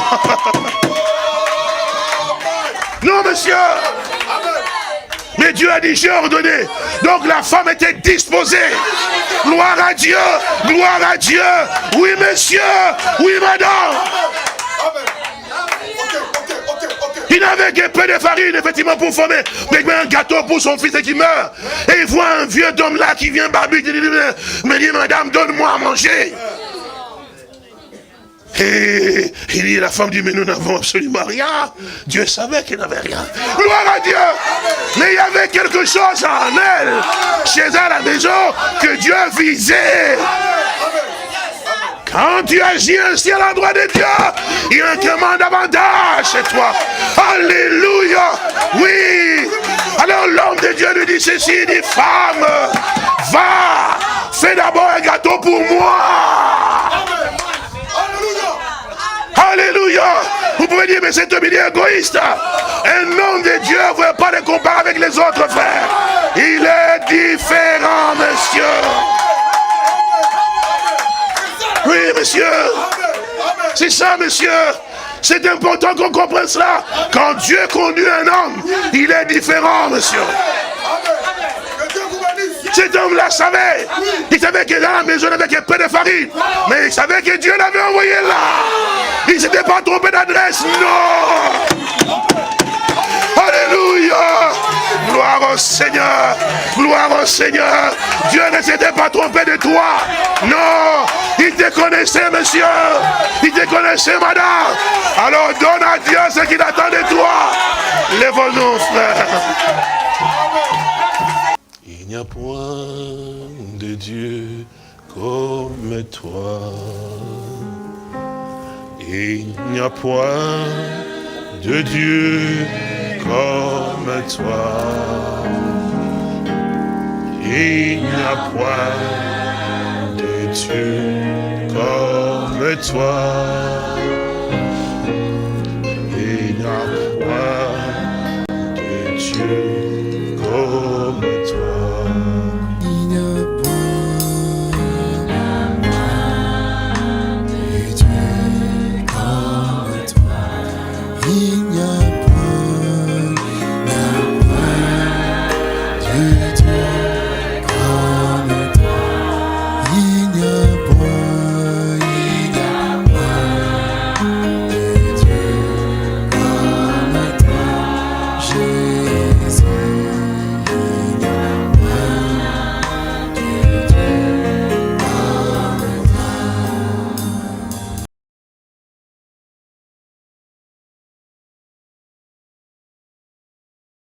Non, monsieur. Mais Dieu a dit, j'ai ordonné. Donc la femme était disposée. Gloire à Dieu. Gloire à Dieu. Oui, monsieur. Oui, madame. Il n'avait que peu de farine, effectivement, pour former un gâteau pour son fils et qui meurt. Et il voit un vieux homme là qui vient barbu. Il me dit, madame, donne-moi à manger. Et il dit, la femme dit, mais nous n'avons absolument rien. Dieu savait qu'il n'avait rien. Gloire à Dieu. Mais il y avait quelque chose en elle, chez elle à la maison, que Dieu visait. Quand tu agis ainsi à l'endroit de Dieu, il incrémente davantage chez toi. Alléluia. Oui. Alors l'homme de Dieu lui dit ceci, il dit, femme, va, fais d'abord un gâteau pour moi. Alléluia. Vous pouvez dire, mais cet homme il est égoïste. Un homme de Dieu ne veut pas le comparer avec les autres frères. Il est différent, monsieur. Oui, monsieur. C'est ça, monsieur. C'est important qu'on comprenne cela. Quand Dieu conduit un homme, il est différent, monsieur. Cet homme-là savait. Il savait que dans la maison, il avait un peu de farine. Mais il savait que Dieu l'avait envoyé là. Il ne s'était pas trompé d'adresse. Non. Alléluia. Gloire au Seigneur. Gloire au Seigneur. Dieu ne s'était pas trompé de toi. Non. Il te connaissait, monsieur. Il te connaissait, madame. Alors donne à Dieu ce qu'il attend de toi. Lève-nous, frère. Il n'y a point de Dieu comme toi. Il n'y a point de Dieu comme toi. Il n'y a point de Dieu comme toi. Il n'y a point de Dieu comme toi.